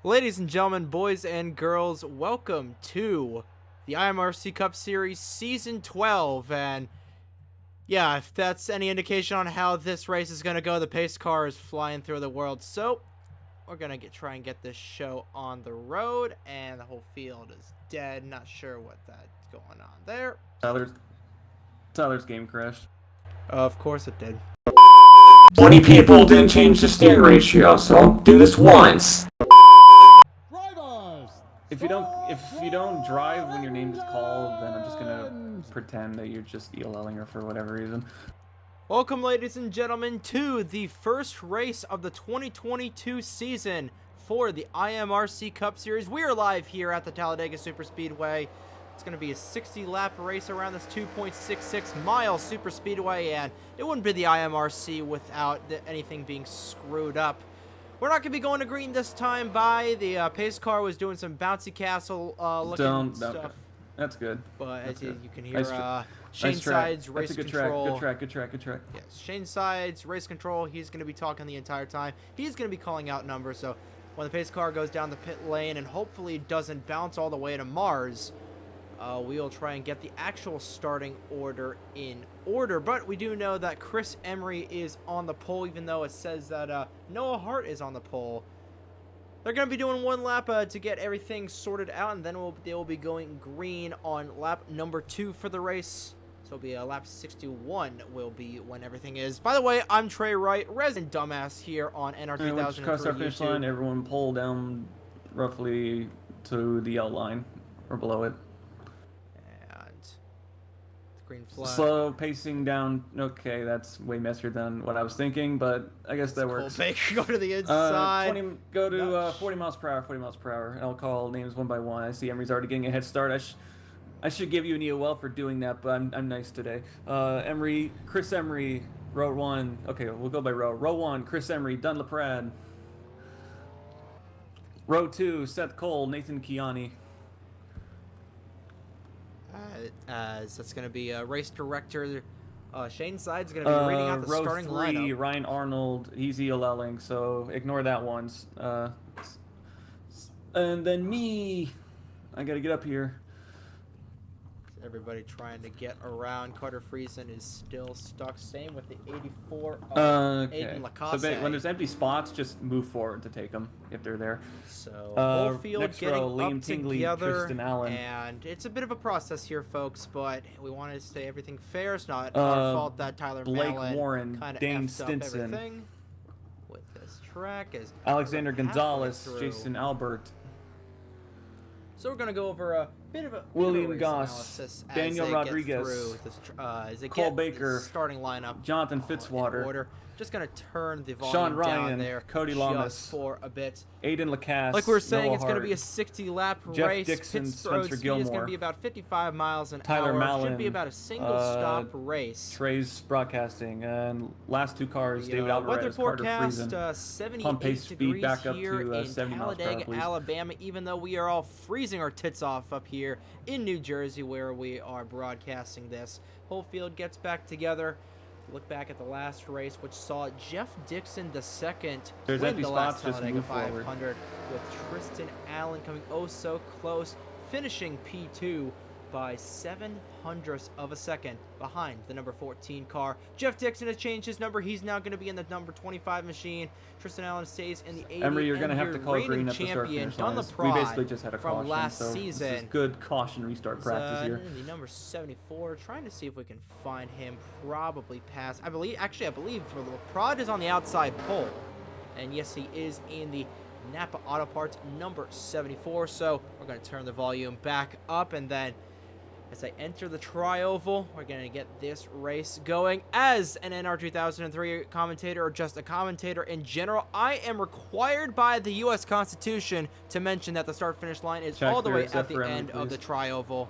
Ladies and gentlemen, boys and girls, welcome to the IMRC Cup Series Season 12. And yeah, if that's any indication on how this race is going to go, the pace car is flying through the world. So we're going to try and get this show on the road, and the whole field is dead. Not sure what that's going on there. Tyler's game crashed. Of course it did. 20 people didn't change the steering ratio, so do this once. If you don't drive when your name is called, then I'm just gonna pretend that you're just ELLing her for whatever reason. Welcome, ladies and gentlemen, to the first race of the 2022 season for the IMRC Cup Series. We are live here at the Talladega Superspeedway. It's going to be a 60-lap race around this 2.66-mile superspeedway, and it wouldn't be the IMRC without anything being screwed up. We're not going to be going to green this time. The pace car was doing some bouncy castle looking stuff. Okay. That's good. But That's as good. you can hear, Nice Shane Sides, race That's a good control. Good track. Yes, Shane Sides, race control. He's going to be talking the entire time. He's going to be calling out numbers. So when the pace car goes down the pit lane and hopefully doesn't bounce all the way to Mars, we'll try and get the actual starting order in order. But we do know that Chris Emery is on the pole, even though it says that Noah Hart is on the pole. They're going to be doing one lap to get everything sorted out, and then they will be going green on lap number 2 for the race. So it'll be lap 61 will be when everything is. By the way, I'm Trey Wright, resident dumbass here on NR 3003 Cross our finish YouTube. line. Everyone pull down roughly to the L line or below it. Green flag. Slow pacing down. Okay, that's way messier than what I was thinking, but I guess that works. Go to the inside. 40 miles per hour. And I'll call names one by one. I see Emery's already getting a head start. I should give you an EOL for doing that, but I'm nice today. Chris Emery, row 1. Okay, we'll go by row. Row 1, Chris Emery, Dunn LaPrade. Row 2, Seth Cole, Nathan Kiani. As that's going to be race director Shane Sides going to be reading out the starting row 3, lineup. Ryan Arnold, he's ELLing, so ignore that one. And then me, I got to get up here. Everybody trying to get around. Carter Friesen is still stuck. Same with the 84 of Okay. Aiden Lacasse. So when there's empty spots, just move forward to take them if they're there. So whole field next getting row, Liam up Tingley, together, Tristan Allen. and it's a bit of a process here, folks. But we wanted to say everything fair. It's not our fault that Tyler Blake Mallon Warren, kind of Dane effed up Stinson, everything with this track. As Alexander we're halfway Gonzalez, through. Jason Albert, So we're going to go over a bit of a William race Goss, analysis as Daniel they Rodriguez, get through this, as they Cole get Baker, the starting lineup Jonathan in Fitzwater, order. Just going to turn the volume Sean down Ryan, there Cody just Lamas, for a bit. Aiden Lacasse, Like we were saying, Noah it's going to Hart, be a 60-lap Jeff race. Dixon, Pit Spencer speed is Gilmore, going to be about 55 miles an Tyler hour. Mallon, Should be about a single-stop race. Trey's broadcasting, and last two cars, The David weather Alvarez, Carter forecast, Friesen. 78 pace speed degrees back up here to, in 70 miles per hour, Talladega, please. Alabama, even though we are all freezing our tits off up here in New Jersey where we are broadcasting this. Whole field gets back together. Look back at the last race, which saw Jeff Dixon II There's win empty the last spots, just Talladega move forward. 500 with Tristan Allen coming oh so close, finishing P2 by 7/100ths of a second behind the number 14 car. Jeff Dixon has changed his number. He's now going to be in the number 25 machine. Tristan Allen stays in the 80. Emery, you're going to and have to your call green reigning at the start champion, finish Don line. We LaPrade, basically just had a from caution, last so season. this is good caution restart practice here. The number 74, trying to see if we can find him. Probably pass. I believe for the LaPrade is on the outside pole, and yes, he is in the Napa Auto Parts number 74. So we're going to turn the volume back up, and then as I enter the tri-oval, we're going to get this race going. As an NR 2003 commentator, or just a commentator in general, I am required by the U.S. Constitution to mention that the start-finish line is all the way at the end of the tri-oval.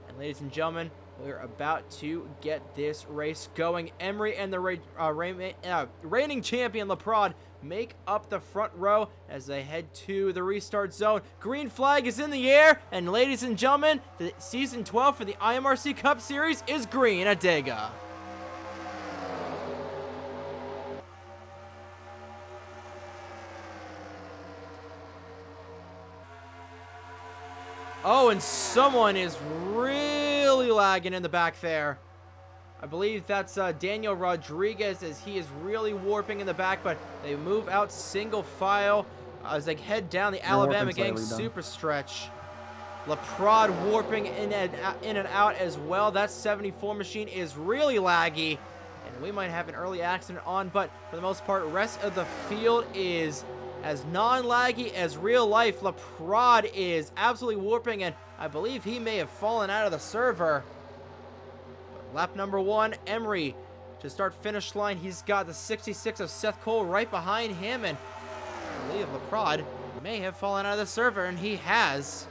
And ladies and gentlemen, we're about to get this race going. Emery and the reigning champion LaPrade make up the front row as they head to the restart zone. Green flag is in the air, and ladies and gentlemen, the season 12 for the IMRC Cup Series is green at Dega. Oh, and someone is really lagging in the back there. I believe that's Daniel Rodriguez, as he is really warping in the back, but they move out single file as they head down the Alabama Gang super stretch. LaPrade warping in and out as well. That 74 machine is really laggy, and we might have an early accident on, but for the most part, rest of the field is as non-laggy as real life. LaPrade is absolutely warping, and I believe he may have fallen out of the server. Lap number 1, Emery to start finish line. He's got the 66 of Seth Cole right behind him, and I believe LaPrade may have fallen out of the server, and he has.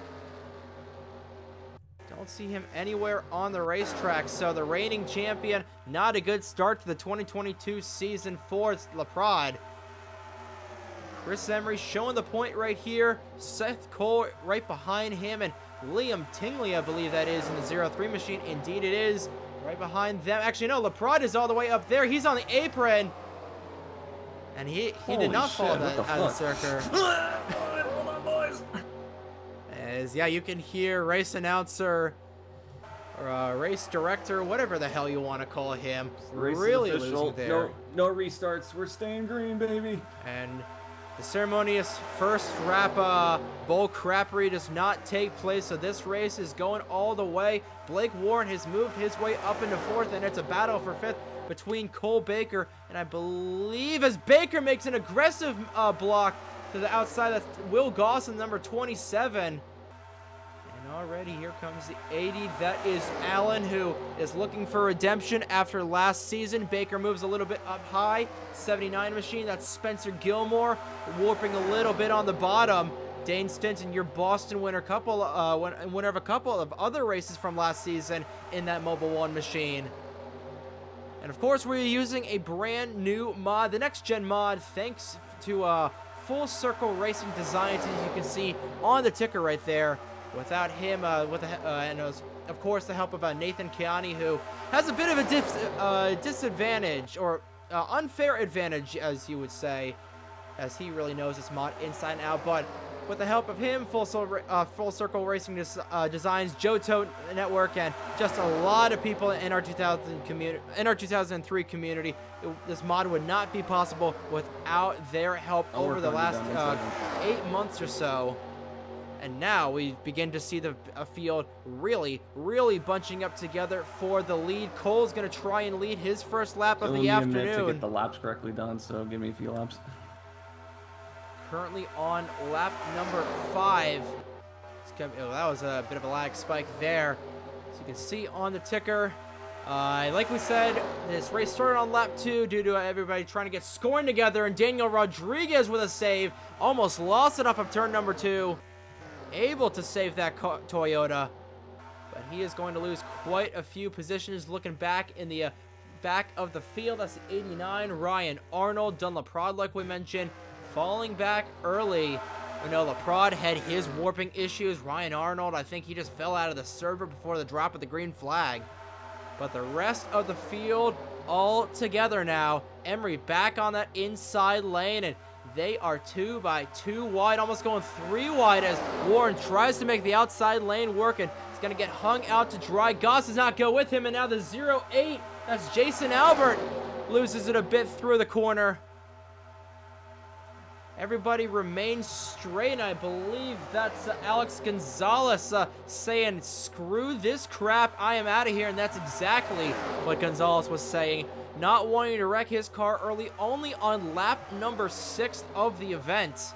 Don't see him anywhere on the racetrack, so the reigning champion, not a good start to the 2022 season for LaPrade. Chris Emery showing the point right here. Seth Cole right behind him, and Liam Tingley, I believe that is, in the 03 machine. Indeed it is. Right behind them. Actually, no, LaPrade is all the way up there. He's on the apron. And he did not fall out of the circle. Hold on, boys. As, yeah, you can hear race announcer or race director, whatever the hell you want to call him, really losing there. No restarts. We're staying green, baby. And the ceremonious first wrap bull crappery does not take place, so this race is going all the way. Blake Warren has moved his way up into 4th, and it's a battle for 5th between Cole Baker, and I believe as Baker makes an aggressive block to the outside, that's Will Gosselin, number 27. And already here comes the 80. That is Allen, who is looking for redemption after last season. Baker moves a little bit up high. 79 machine, that's Spencer Gilmore, warping a little bit on the bottom. Dane Stinson, your Boston winner winner of a couple of other races from last season in that Mobile 1 machine. And of course, we're using a brand new mod, the next gen mod, thanks to Full Circle Racing Designs, as you can see on the ticker right there. Without him, and of course the help of Nathan Kiani, who has a bit of a disadvantage, or unfair advantage, as you would say, as he really knows this mod inside and out. But with the help of him, Full Circle Racing Designs, Johto Network, and just a lot of people in our 2003 community, this mod would not be possible without their help over the last 8 months or so. And now we begin to see the field really bunching up together for the lead. Cole's going to try and lead his first lap of the afternoon. To get the laps correctly done, so give me a few laps. Currently on lap number 5. That was a bit of a lag spike there. So you can see on the ticker, like we said, this race started on lap 2 due to everybody trying to get scoring together, and Daniel Rodriguez with a save almost lost it off of turn number 2. Able to save that Toyota, but he is going to lose quite a few positions. Looking back in the back of the field, that's the 89, Ryan Arnold. Done LaPrade, like we mentioned, falling back early. We know LaPrade had his warping issues. Ryan Arnold, I think he just fell out of the server before the drop of the green flag. But the rest of the field all together now. Emery back on that inside lane, and they are 2 by 2 wide, almost going 3 wide as Warren tries to make the outside lane work, and he's going to get hung out to dry. Goss does not go with him, and now the 08, that's Jason Albert, loses it a bit through the corner. Everybody remains straight, and I believe that's Alex Gonzalez saying, screw this crap, I am out of here, and that's exactly what Gonzalez was saying. Not wanting to wreck his car early, only on lap number 6 of the event.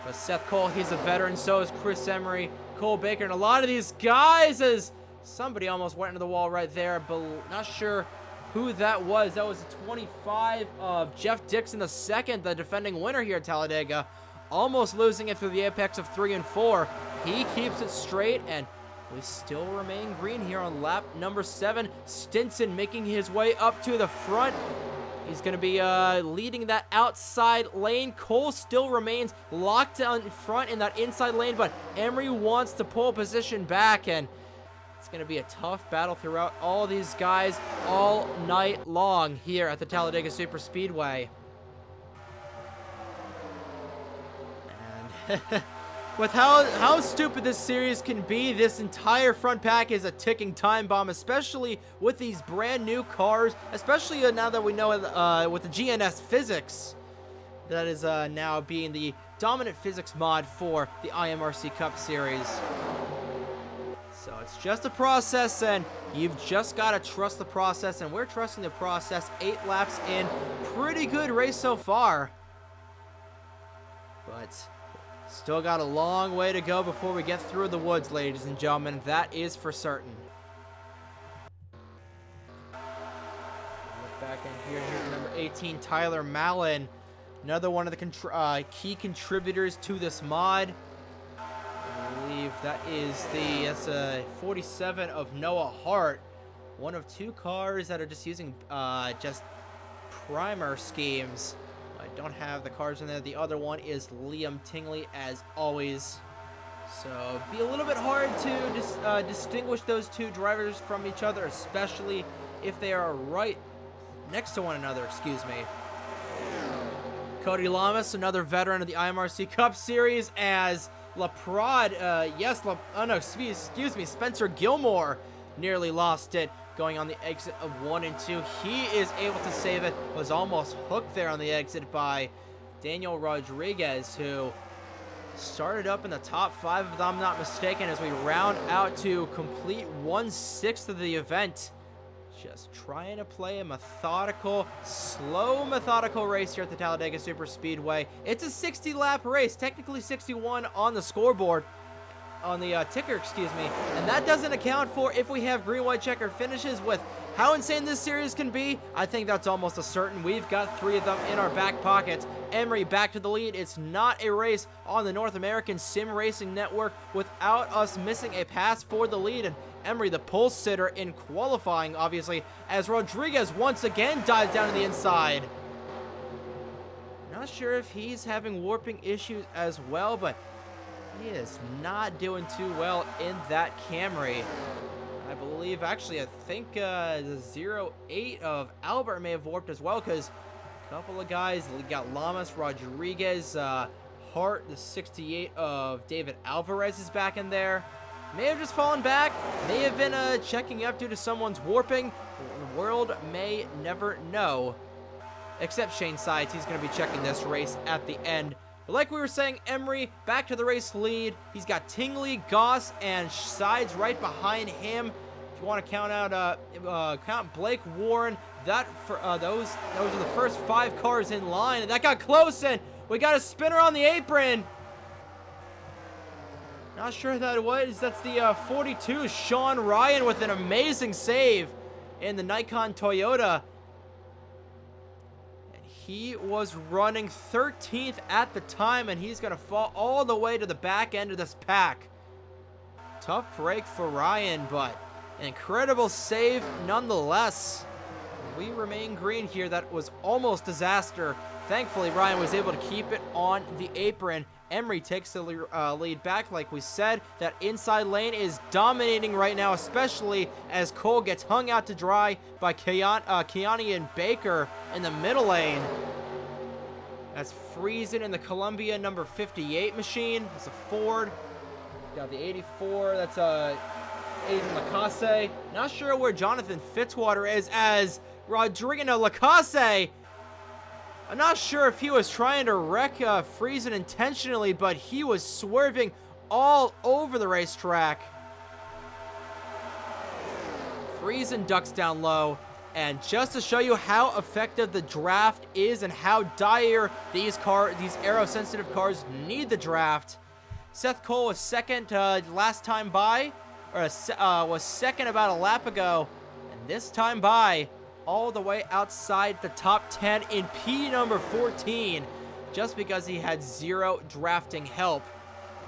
But Seth Cole, he's a veteran, so is Chris Emery, Cole Baker, and a lot of these guys, as somebody almost went into the wall right there, but not sure who that was. That was the 25 of Jeff Dixon II, the defending winner here at Talladega, almost losing it through the apex of 3 and 4. He keeps it straight, and we still remain green here on lap number 7. Stinson making his way up to the front. He's going to be leading that outside lane. Cole still remains locked down in front in that inside lane, but Emery wants to pull position back, and it's going to be a tough battle throughout all these guys all night long here at the Talladega Super Speedway. And With how stupid this series can be, this entire front pack is a ticking time bomb, especially with these brand new cars, especially now that we know with the GNS physics. That is now being the dominant physics mod for the IMRC Cup Series. So it's just a process, and you've just got to trust the process, and we're trusting the process. 8 laps in. Pretty good race so far. But still got a long way to go before we get through the woods, ladies and gentlemen. That is for certain. Look back in here. Here's number 18, Tyler Mallon. Another one of the key contributors to this mod. I believe that's a 47 of Noah Hart. One of 2 cars that are just using just primer schemes. I don't have the cars in there. The other one is Liam Tingley, as always. So be a little bit hard to distinguish those 2 drivers from each other, especially if they are right next to one another. Excuse me. Cody Lamas, another veteran of the IMRC Cup Series, as Spencer Gilmore nearly lost it going on the exit of 1 and 2. He is able to save it. Was almost hooked there on the exit by Daniel Rodriguez, who started up in the top 5, if I'm not mistaken, as we round out to complete 1/6 of the event. Just trying to play a slow methodical race here at the Talladega Superspeedway. It's a 60-lap race, technically 61 on the scoreboard, on the ticker, excuse me. And that doesn't account for if we have green, white, checkered finishes. With how insane this series can be, I think that's almost a certain. We've got 3 of them in our back pockets. Emery back to the lead. It's not a race on the North American Sim Racing Network without us missing a pass for the lead. And Emery, the pole sitter in qualifying, obviously, as Rodriguez once again dives down to the inside. Not sure if he's having warping issues as well, but he is not doing too well in that Camry. I believe, actually, I think the 08 of Albert may have warped as well, because a couple of guys, we got Lamas, Rodriguez, Hart, the 68 of David Alvarez is back in there. May have just fallen back, may have been checking up due to someone's warping. The world may never know. Except Shane Sides, he's going to be checking this race at the end. But like we were saying, Emery back to the race lead. He's got Tingley, Goss, and Sides right behind him. If you want to count Blake Warren, those are the first 5 cars in line, and that got close, and we got a spinner on the apron. Not sure who that was. That's the 42, Sean Ryan, with an amazing save in the Nikon Toyota. And he was running 13th at the time, and he's going to fall all the way to the back end of this pack. Tough break for Ryan, but an incredible save nonetheless. We remain green here. That was almost disaster. Thankfully, Ryan was able to keep it on the apron. Emery takes the lead back. Like we said, that inside lane is dominating right now, especially as Cole gets hung out to dry by Keani and Baker in the middle lane. That's Friesen in the Columbia number 58 machine. It's a Ford. Got the 84. That's Aiden Lacasse. Not sure where Jonathan Fitzwater is, as Rodrigo Lacasse, I'm not sure if he was trying to wreck Friesen intentionally, but he was swerving all over the racetrack. Friesen ducks down low, and just to show you how effective the draft is and how dire these aero-sensitive cars need the draft, Seth Cole was second last time by, or was second about a lap ago, and this time by, all the way outside the top 10 in P number 14, just because he had 0 drafting help.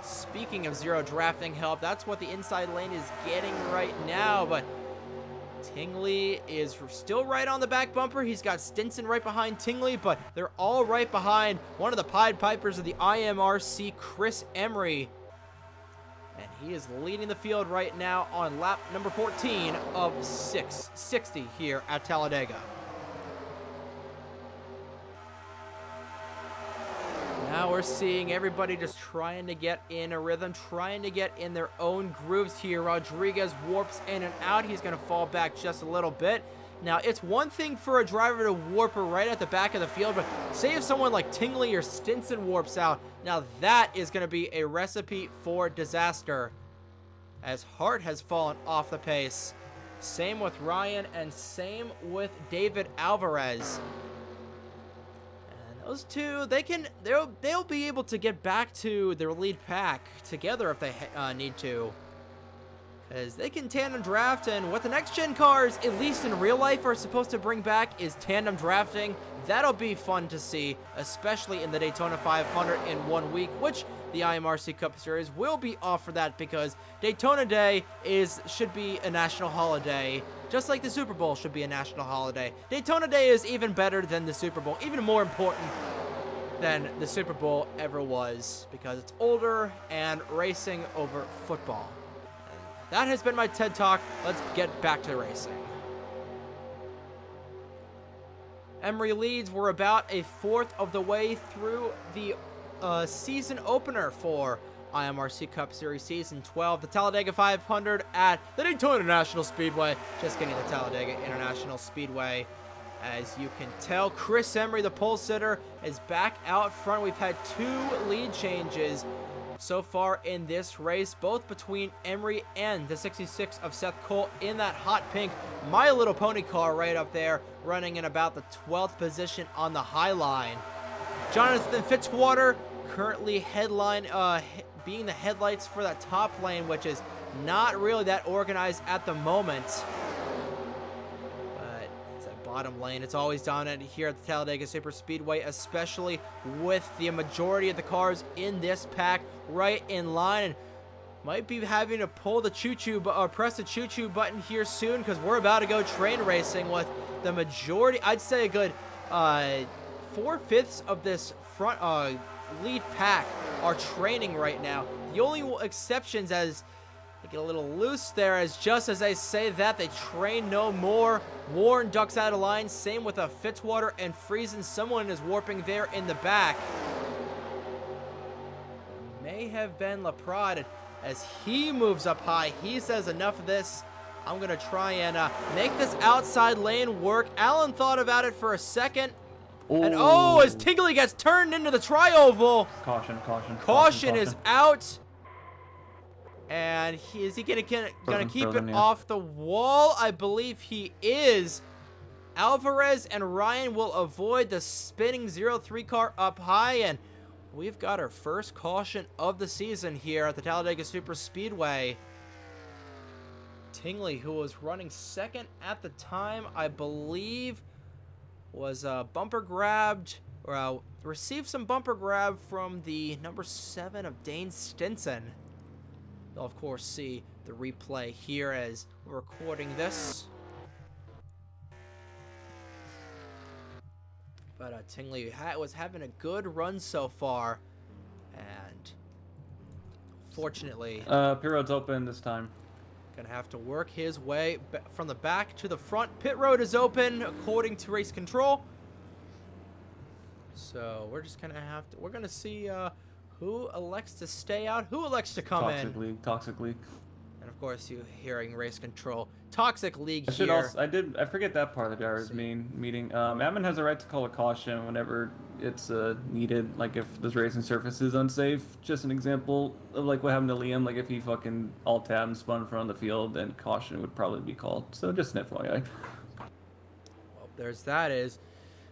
Speaking of 0 drafting help, that's what the inside lane is getting right now, but Tingley is still right on the back bumper. He's got Stinson right behind Tingley, but they're all right behind one of the Pied Pipers of the IMRC, Chris Emery. And he is leading the field right now on lap number 14 of 660 here at Talladega. Now we're seeing everybody just trying to get in a rhythm, trying to get in their own grooves here. Rodriguez warps in and out. He's going to fall back just a little bit. Now, it's one thing for a driver to warp right at the back of the field, but say if someone like Tingley or Stinson warps out, now that is going to be a recipe for disaster, as Hart has fallen off the pace. Same with Ryan and same with David Alvarez. And those two, they'll be able to get back to their lead pack together if they need to. Because they can tandem draft, and what the next-gen cars, at least in real life, are supposed to bring back is tandem drafting. That'll be fun to see, especially in the Daytona 500 in 1 week, which the IMRC Cup Series will be off for that because Daytona Day should be a national holiday, just like the Super Bowl should be a national holiday. Daytona Day is even better than the Super Bowl, even more important than the Super Bowl ever was, because it's older and racing over football. That has been my TED Talk. Let's get back to racing. Emery leads. We're about a fourth of the way through the season opener for IMRC Cup Series Season 12. The Talladega 500 at the Daytona International Speedway. Just kidding, the Talladega International Speedway. As you can tell, Chris Emery, the pole sitter, is back out front. We've had 2 lead changes so far in this race, both between Emery and the 66 of Seth Cole in that hot pink My Little Pony car right up there, running in about the 12th position on the high line. Jonathan Fitzwater currently being the headlights for that top lane, which is not really that organized at the moment. Bottom lane, it's always dominant here at the Talladega Super Speedway, especially with the majority of the cars in this pack right in line. And might be having to pull the press the choo-choo button here soon, because we're about to go train racing with the majority. I'd say a good 4/5 of this front lead pack are training right now. The only exceptions, as they get a little loose there, as just as I say that, they train no more. Warren ducks out of line. Same with a Fitzwater and Friesen. Someone is warping there in the back. May have been Laprade. As he moves up high, he says, enough of this. I'm going to try and make this outside lane work. Allen thought about it for a second. Ooh. And as Tingley gets turned into the tri-oval. Caution is out. And is he going to keep it off the wall? I believe he is. Alvarez and Ryan will avoid the spinning 0-3 car up high. And we've got our first caution of the season here at the Talladega Super Speedway. Tingley, who was running second at the time, I believe, was bumper grabbed, or received some bumper grab from the number 7 of Dane Stinson. You'll, of course, see the replay here as we're recording this. But Tingley was having a good run so far. And fortunately, pit road's open this time. Gonna have to work his way from the back to the front. Pit road is open according to race control. So we're just gonna we're gonna see who elects to stay out, who elects to come in. Toxic league. And of course, you hearing race control. Toxic league I here. I forget that part of the drivers' meeting. Admin has a right to call a caution whenever it's needed, like if this racing surface is unsafe. Just an example of like what happened to Liam, like if he fucking alt-tab and spun in front of the field, then caution would probably be called. So just an FYI. Well, there's that is.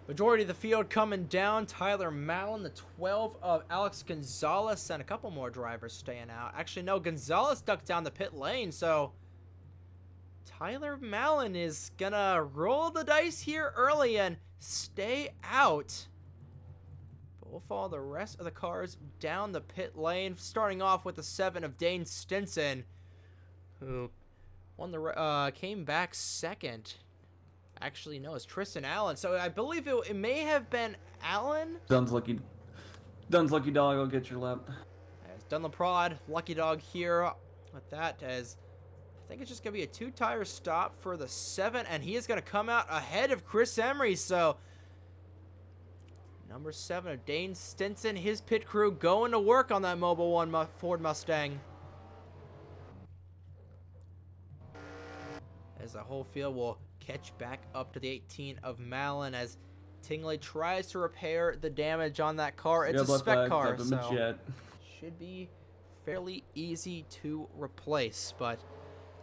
Majority of the field coming down. Tyler Mallon, the 12 of Alex Gonzalez, and a couple more drivers staying out. Actually, no, Gonzalez ducked down the pit lane, so Tyler Mallon is gonna roll the dice here early and stay out. But we'll follow the rest of the cars down the pit lane, starting off with the 7 of Dane Stinson, who came back second. Actually, no, it's Tristan Allen. So I believe it may have been Allen. Dunn's lucky dog. I'll get your lap. As Dunlaprod, lucky dog here with that, as I think it's just going to be a 2-tire stop for the 7, and he is going to come out ahead of Chris Emery. So Number 7 of Dane Stinson, his pit crew going to work on that Mobil 1 Ford Mustang. As the whole field will catch back up to the 18 of Malin as Tingley tries to repair the damage on that car. It's a spec car, so should be fairly easy to replace. But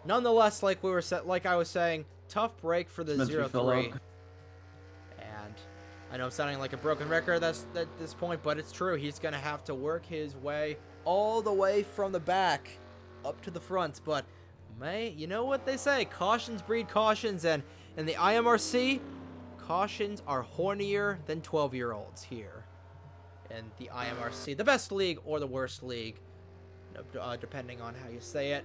nonetheless, like I was saying, tough break for the 0-3. And I know I'm sounding like a broken record at this point, but it's true. He's going to have to work his way all the way from the back up to the front. But you know what they say, cautions breed cautions, and in the IMRC, cautions are hornier than 12-year-olds here in the IMRC, the best league or the worst league, depending on how you say it.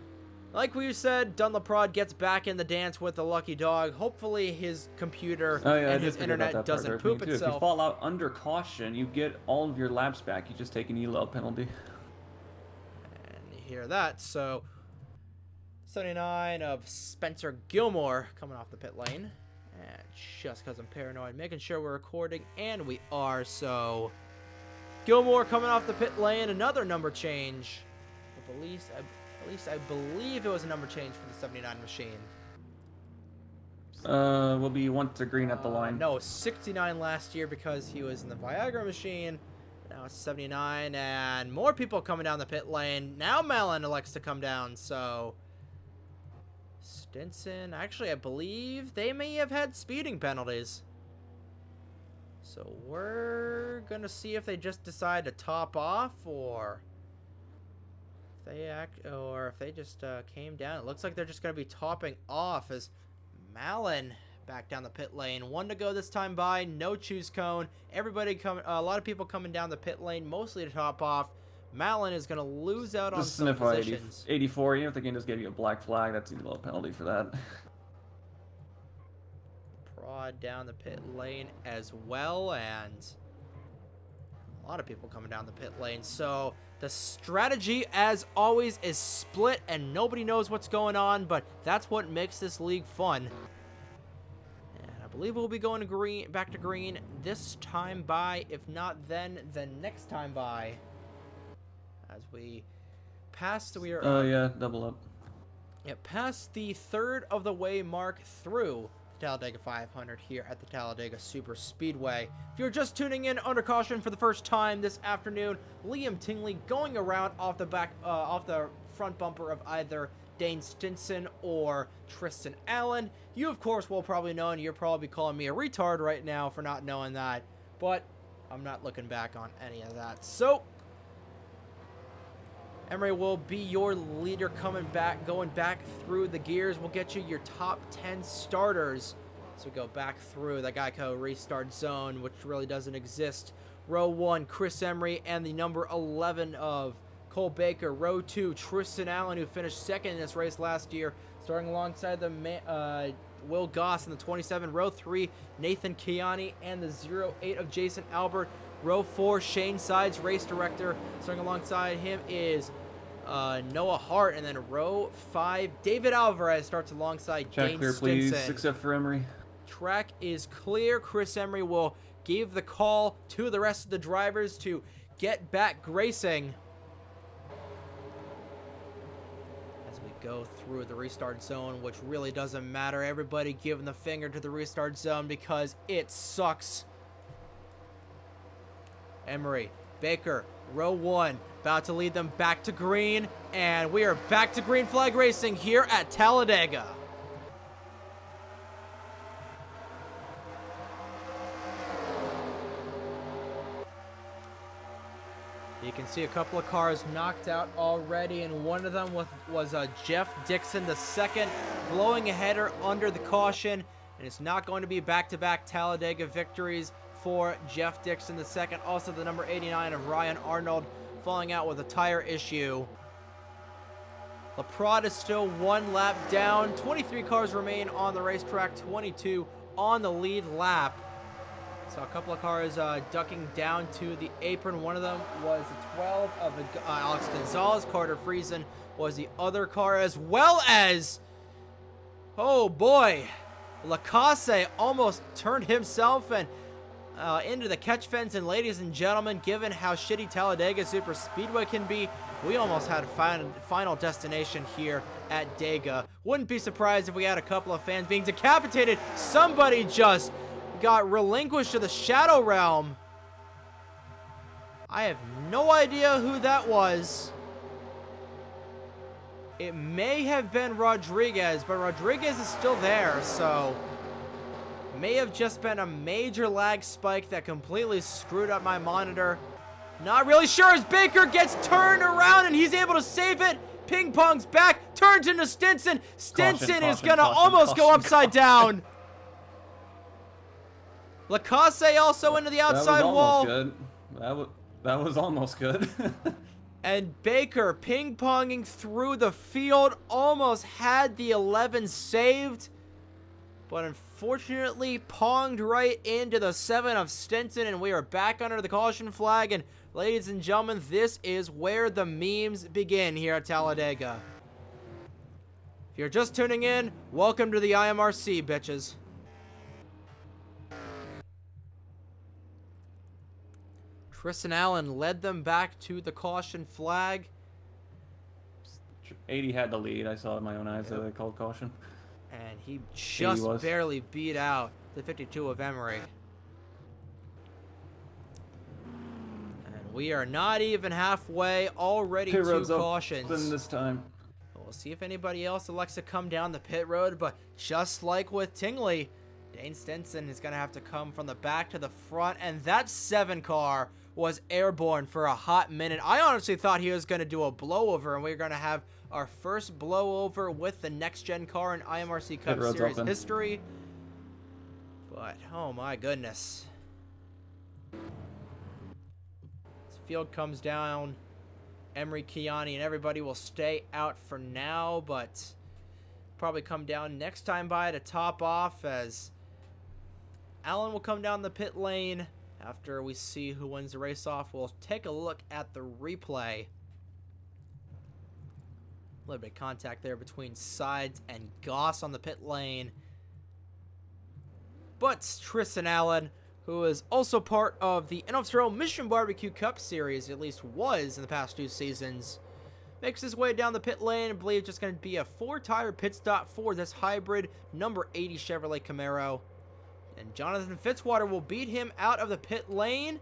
Like we said, Dunleprod gets back in the dance with the lucky dog. Hopefully his computer and his internet doesn't poop itself. If you fall out under caution, you get all of your laps back. You just take an ELO penalty. And you hear that, so 79 of Spencer Gilmore coming off the pit lane. And just because I'm paranoid, making sure we're recording, and we are. So Gilmore coming off the pit lane, another number change. At least I believe it was a number change for the 79 machine. Will be one to green at the line. No, 69 last year because he was in the Viagra machine. Now it's 79, and more people coming down the pit lane. Now Malin elects to come down, so Stinson, actually, I believe they may have had speeding penalties. So we're going to see if they just decide to top off, or if they just came down. It looks like they're just going to be topping off as Malin back down the pit lane. One to go this time by, no choose cone. Everybody coming, a lot of people coming down the pit lane, mostly to top off. Malin is going to lose out on some positions. 84, even if the game just gave you a black flag, that's a little penalty for that. Prod down the pit lane as well, and a lot of people coming down the pit lane. So the strategy, as always, is split, and nobody knows what's going on, but that's what makes this league fun. And I believe we'll be going to green, back to green this time by. If not then next time by. As we pass, we are. Oh yeah, double up. Yeah, past the third of the way mark through the Talladega 500 here at the Talladega Super Speedway. If you're just tuning in under caution for the first time this afternoon, Liam Tingley going around off the front bumper of either Dane Stinson or Tristan Allen. You, of course, will probably know, and you're probably calling me a retard right now for not knowing that, but I'm not looking back on any of that. So Emery will be your leader going back through the gears. We'll get you your top 10 starters. So we go back through the Geico restart zone, which really doesn't exist. Row 1, Chris Emery and the number 11 of Cole Baker. Row 2, Tristan Allen, who finished second in this race last year, starting alongside the Will Goss in the 27. Row 3, Nathan Kiani and the 08 of Jason Albert. Row 4, Shane Sides, race director. Starting alongside him is Noah Hart. And then row 5, David Alvarez starts alongside Dane clear, Stinson. please, except for Emery. Track is clear. Chris Emery will give the call to the rest of the drivers to get back racing. As we go through the restart zone, which really doesn't matter. Everybody giving the finger to the restart zone because it sucks. Emery, Baker, row 1, about to lead them back to green, and we are back to green flag racing here at Talladega. You can see a couple of cars knocked out already, and one of them was Jeff Dixon, the second, blowing a header under the caution, and it's not going to be back-to-back Talladega victories for Jeff Dixon the second. Also the number 89 of Ryan Arnold falling out with a tire issue. LaPrade is still one lap down. 23 cars remain on the racetrack, 22 on the lead lap. So a couple of cars ducking down to the apron. One of them was the 12 of Alex Gonzalez. Carter Friesen was the other car, as well as, oh boy, Lacasse almost turned himself, and into the catch fence, and ladies and gentlemen, given how shitty Talladega Super Speedway can be, we almost had a final destination here at Dega. Wouldn't be surprised if we had a couple of fans being decapitated. Somebody just got relinquished to the Shadow Realm. I have no idea who that was. It may have been Rodriguez, but Rodriguez is still there, so may have just been a major lag spike that completely screwed up my monitor. Not really sure as Baker gets turned around and he's able to save it. Ping pong's back, turns into Stinson. Stinson is gonna almost go upside down. Lacasse also into the outside wall. Good. That was almost good. And Baker ping-ponging through the field, almost had the 11 saved, but unfortunately ponged right into the 7 of Stinson, and we are back under the caution flag. And ladies and gentlemen, this is where the memes begin here at Talladega. If you're just tuning in, welcome to the IMRC, bitches. Tristan Allen led them back to the caution flag. 80 had the lead. I saw it in my own eyes that they called caution. And he just barely beat out the 52 of Emery. And we are not even halfway, already Pit two road's cautions. open this time. We'll see if anybody else elects to come down the pit road, but just like with Tingley, Dane Stinson is going to have to come from the back to the front, and that 7 car was airborne for a hot minute. I honestly thought he was going to do a blowover, and we were going to have our first blowover with the next-gen car in IMRC Cup Series history. But, oh my goodness. This field comes down. Emery, Kiani, and everybody will stay out for now, but probably come down next time by to top off, as Allen will come down the pit lane. After we see who wins the race off, we'll take a look at the replay. A little bit of contact there between Sides and Goss on the pit lane. But Tristan Allen, who is also part of the NFSRO Mission Barbecue Cup Series, at least was in the past 2 seasons, makes his way down the pit lane. I believe it's just going to be a 4-tire pit stop for this hybrid number 80 Chevrolet Camaro. And Jonathan Fitzwater will beat him out of the pit lane.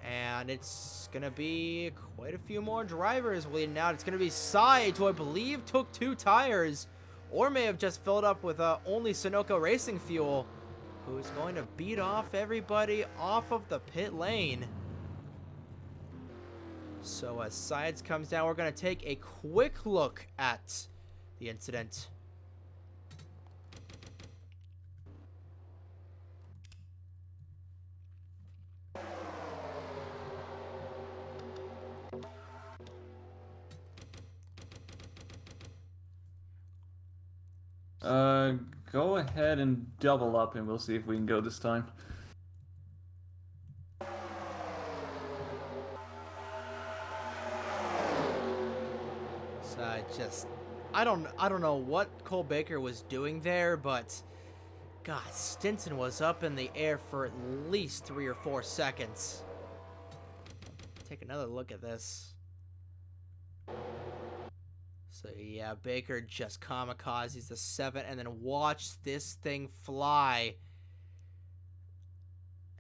And it's going to be quite a few more drivers leading out. It's going to be Sides, who I believe took 2 tires, or may have just filled up with only Sunoco Racing fuel, who is going to beat off everybody off of the pit lane. So as Sides comes down, we're going to take a quick look at the incident. Go ahead and double up, and we'll see if we can go this time. So I don't know what Cole Baker was doing there, but God, Stinson was up in the air for at least 3 or 4 seconds. Take another look at this. So yeah, Baker just kamikazes the 7, and then watch this thing fly.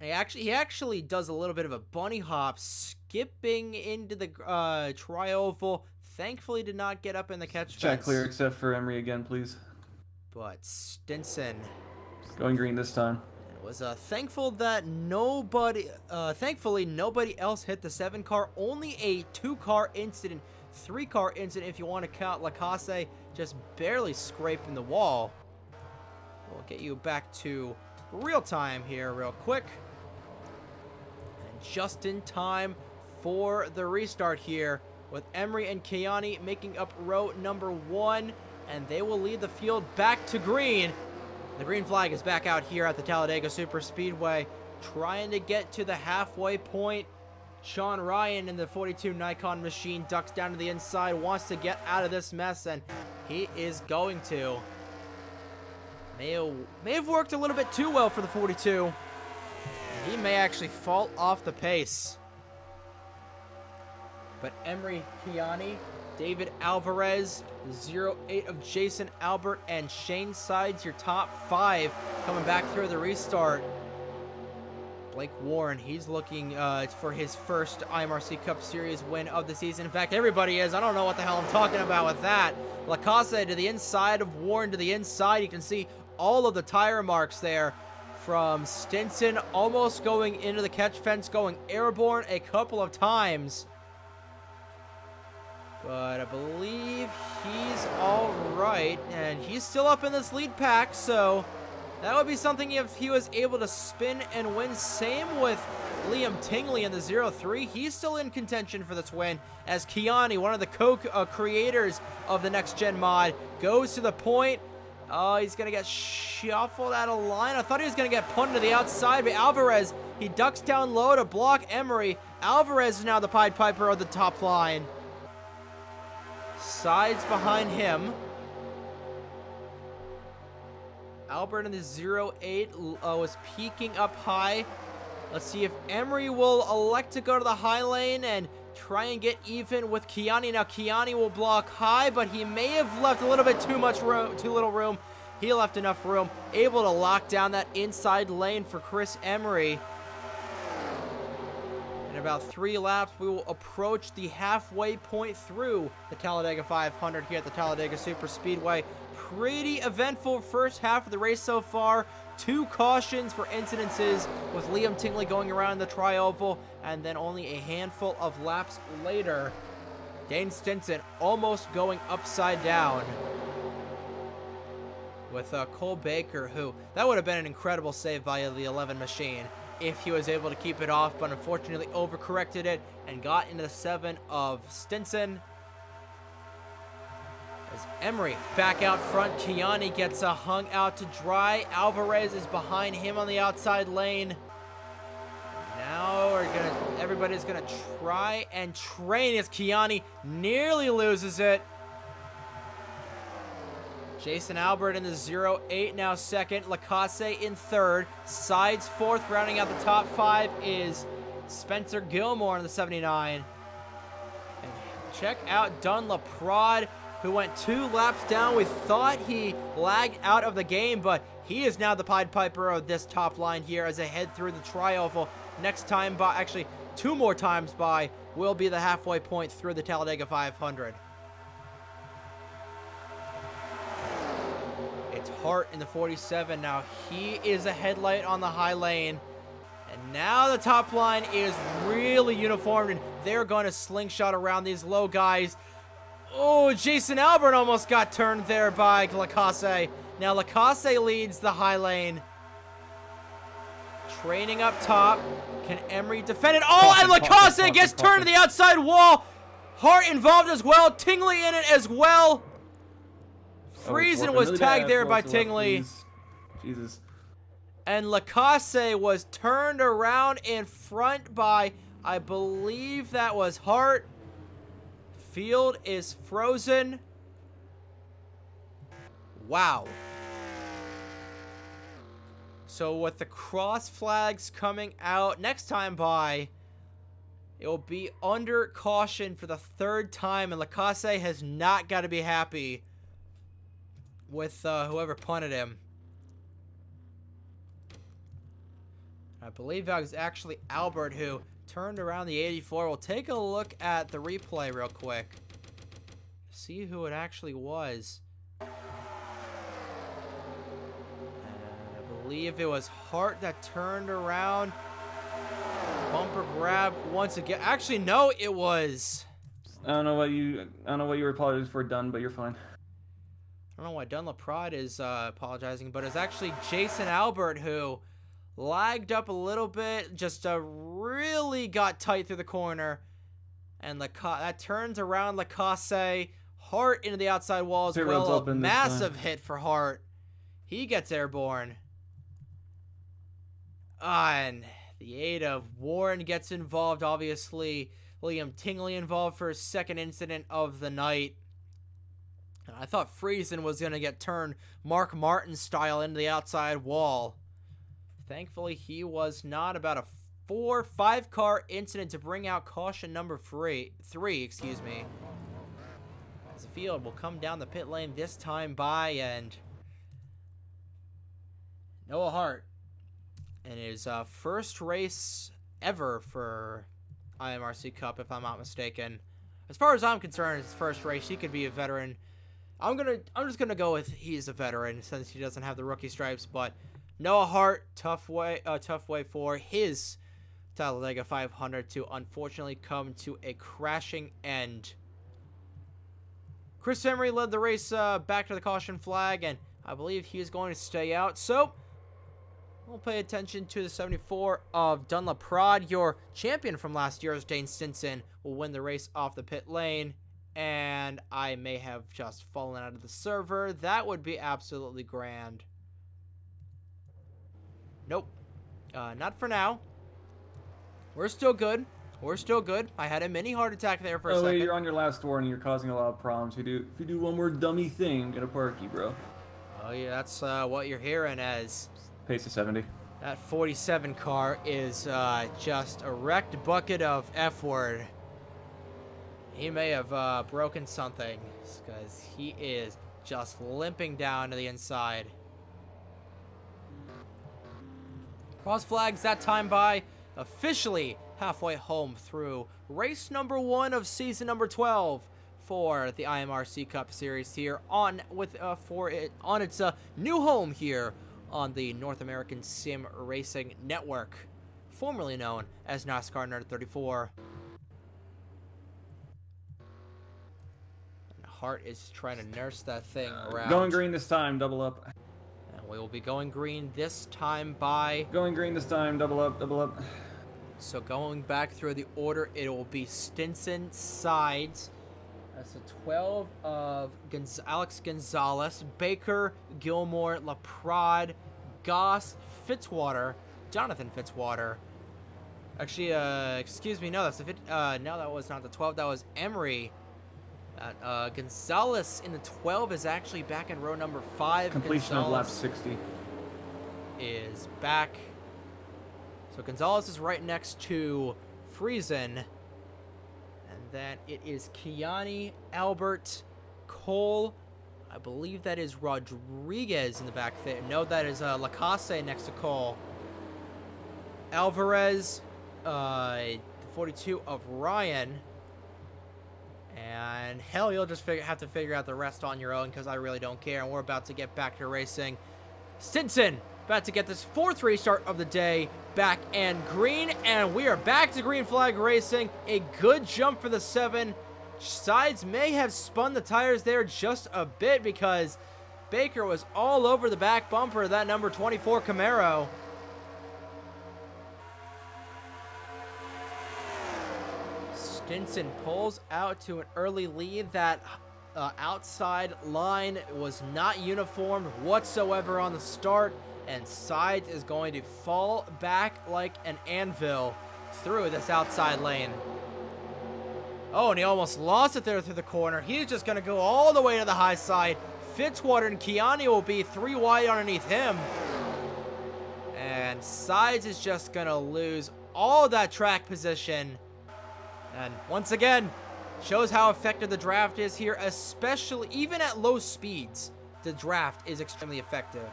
He actually does a little bit of a bunny hop, skipping into the tri-oval. Thankfully, did not get up in the catch fence. Check clear, except for Emery again, please. But Stinson going green this time. It was thankful that thankfully nobody else hit the 7 car. Only a 2-car incident. 3-car incident if you want to count Lacasse just barely scraping the wall. We'll get you back to real time here real quick. And just in time for the restart here, with Emery and Kiani making up row number 1, and they will lead the field back to green. The green flag is back out here at the Talladega Super Speedway, trying to get to the halfway point. Sean Ryan in the 42 Nikon machine ducks down to the inside, wants to get out of this mess, and he is going to. May have worked a little bit too well for the 42. He may actually fall off the pace. But Emery Kiani, David Alvarez, 08 of Jason Albert, and Shane Sides, your top 5 coming back through the restart. Blake Warren, he's looking for his first IMRC Cup Series win of the season. In fact, everybody is. I don't know what the hell I'm talking about with that. Lacasse to the inside of Warren to the inside. You can see all of the tire marks there from Stinson almost going into the catch fence, going airborne a couple of times. But I believe he's all right, and he's still up in this lead pack, so that would be something if he was able to spin and win. Same with Liam Tingley in the 0-3. He's still in contention for this win, as Kiani, one of the co-creators of the Next Gen mod, goes to the point. Oh, he's going to get shuffled out of line. I thought he was going to get punted to the outside, but Alvarez, he ducks down low to block Emery. Alvarez is now the Pied Piper of the top line. Sides behind him. Albert in the 0-8 was peaking up high. Let's see if Emery will elect to go to the high lane and try and get even with Kiani. Now Kiani will block high, but he may have left a little bit too little room. He left enough room, able to lock down that inside lane for Chris Emery. In about 3 laps, we will approach the halfway point through the Talladega 500 here at the Talladega Super Speedway. Pretty eventful first half of the race so far. 2 cautions for incidences with Liam Tingley going around the tri-oval, and then only a handful of laps later, Dane Stinson almost going upside down with Cole Baker, who, that would have been an incredible save via the 11 machine if he was able to keep it off, but unfortunately overcorrected it and got into the 7 of Stinson. As Emery back out front, Kiani gets hung out to dry. Alvarez is behind him on the outside lane. Now everybody's gonna try and train as Kiani nearly loses it. Jason Albert in the 0-8 now second. Lacasse in third. Sides fourth. Rounding out the top 5 is Spencer Gilmore in the 79. And check out Dunlop Prod, who went 2 laps down. We thought he lagged out of the game, but he is now the Pied Piper of this top line here as they head through the tri-oval. Next time by, actually 2 more times by, will be the halfway point through the Talladega 500. It's Hart in the 47 now. He is a headlight on the high lane. And now the top line is really uniformed, and they're going to slingshot around these low guys. Oh, Jason Albert almost got turned there by Lacasse. Now Lacasse leads the high lane. Training up top. Can Emery defend it? Oh, and Lacasse gets turned to the outside wall. Hart involved as well. Tingley in it as well. Friesen was tagged there by Tingley. Jesus. And Lacasse was turned around in front by, I believe that was Hart. Field is frozen. Wow. So with the cross flags coming out, next time by, it will be under caution for the 3rd time, and Lacasse has not got to be happy with whoever punted him. I believe that was actually Albert who turned around the 84. We'll take a look at the replay real quick. See who it actually was. And I believe it was Hart that turned around. Bumper grab once again. Actually, no, it was. I don't know what you were apologizing for, Dunn, but you're fine. I don't know why Dunlop Prod is apologizing, but it's actually Jason Albert who lagged up a little bit, just really got tight through the corner, and that turns around Lacasse. Hart into the outside wall as well. A massive hit for Hart. He gets airborne. And the 8 of Warren gets involved, obviously. Liam Tingley involved for his 2nd incident of the night. I thought Friesen was going to get turned Mark Martin style into the outside wall. Thankfully, he was not. About a 4-5 car incident to bring out caution number three, excuse me. As the field will come down the pit lane this time by, and Noah Hart in his first race ever for IMRC Cup, if I'm not mistaken. As far as I'm concerned, his first race, he could be a veteran. I'm just gonna go with he's a veteran since he doesn't have the rookie stripes. But Noah Hart, tough way for his Talladega 500 to unfortunately come to a crashing end. Chris Emery led the race back to the caution flag, and I believe he is going to stay out. So we'll pay attention to the 74 of Dunlop Prod. Your champion from last year's Dane Stinson will win the race off the pit lane. And I may have just fallen out of the server. That would be absolutely grand. Nope. Not for now. We're still good. We're still good. I had a mini heart attack there for a second. You're on your last warning. You're causing a lot of problems. If you do one more dummy thing, I'm gonna park you, bro. Oh yeah, that's what you're hearing. As Pace of 70. that 47 car is just a wrecked bucket of F word. He may have broken something because he is just limping down to the inside. Cross flags that time by, officially halfway home through race number 1 of season number 12 for the IMRC Cup Series here on its new home here on the North American Sim Racing Network, formerly known as NASCAR Nerd 34. Hart is trying to nurse that thing around. Going green this time, double up. And we will be going green this time by... Going green this time, double up, double up. So going back through the order, it will be Stinson, Sides. That's the 12 of Alex Gonzalez, Baker, Gilmore, LaPrade, Goss, Fitzwater, Jonathan Fitzwater. Actually, excuse me, no, that's the no, that was not the 12, that was Emery. Gonzalez in the 12 is actually back in row number 5. Completion Gonzalez of lap 60. is back. So Gonzalez is right next to Friesen. And then it is Kiani, Albert, Cole. I believe that is Rodriguez in the back there. No, that is Lacasse next to Cole. Alvarez, the 42 of Ryan. And hell, you'll just have to figure out the rest on your own because I really don't care. And we're about to get back to racing. Stinson about to get this 4th restart of the day back and green. And we are back to green flag racing. A good jump for the 7. Sides may have spun the tires there just a bit because Baker was all over the back bumper of that number 24 Camaro. Stinson pulls out to an early lead. That outside line was not uniform whatsoever on the start, and Sides is going to fall back like an anvil through this outside lane. Oh, and he almost lost it there through the corner. He's just going to go all the way to the high side. Fitzwater and Kiani will be 3 wide underneath him. And Sides is just going to lose all that track position. And once again, shows how effective the draft is here, especially even at low speeds. The draft is extremely effective.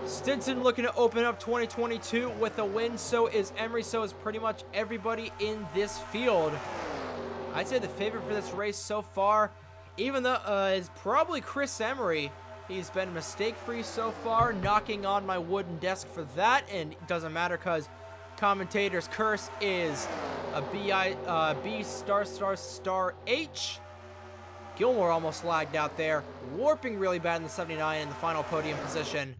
Stinson looking to open up 2022 with a win. So is Emery. So is pretty much everybody in this field. I'd say the favorite for this race so far, even though is probably Chris Emery. He's been mistake-free so far, knocking on my wooden desk for that, and it doesn't matter because commentator's curse is a B***H. Gilmore almost lagged out there, warping really bad in the 79 in the final podium position.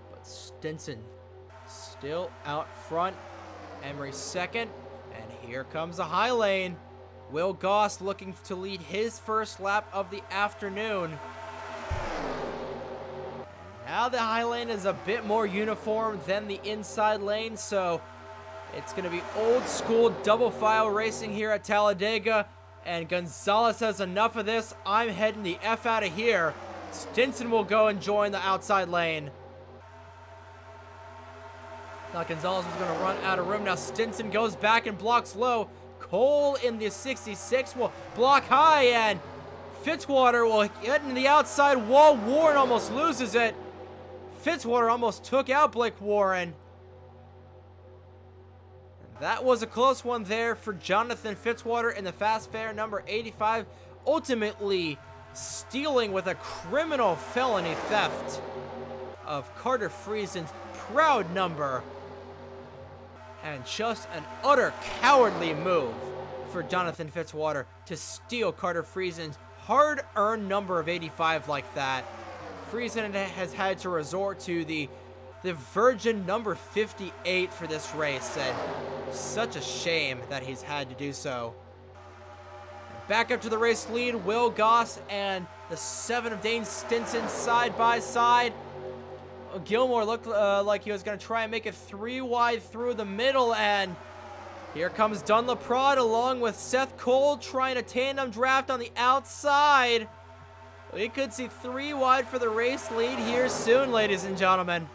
But Stinson still out front. Emery second, and here comes the high lane. Will Goss looking to lead his first lap of the afternoon. Now the high lane is a bit more uniform than the inside lane, so it's going to be old school double file racing here at Talladega. And Gonzalez has enough of this. I'm heading the F out of here. Stinson will go and join the outside lane. Now Gonzalez was going to run out of room. Now Stinson goes back and blocks low. Cole in the 66 will block high, and Fitzwater will get in the outside wall. Warren almost loses it. Fitzwater almost took out Blake Warren. That was a close one there for Jonathan Fitzwater in the fast fare number 85, ultimately stealing with a criminal felony theft of Carter Friesen's proud number. And just an utter cowardly move for Jonathan Fitzwater to steal Carter Friesen's hard-earned number of 85 like that. Friesen has had to resort to the virgin number 58 for this race, and such a shame that he's had to do so. Back up to the race lead, Will Goss and the 7 of Dane Stinson side by side. Gilmore looked like he was going to try and make it 3 wide through the middle, and here comes Dunlop Prod along with Seth Cole trying a tandem draft on the outside. We could see 3 wide for the race lead here soon, ladies and gentlemen.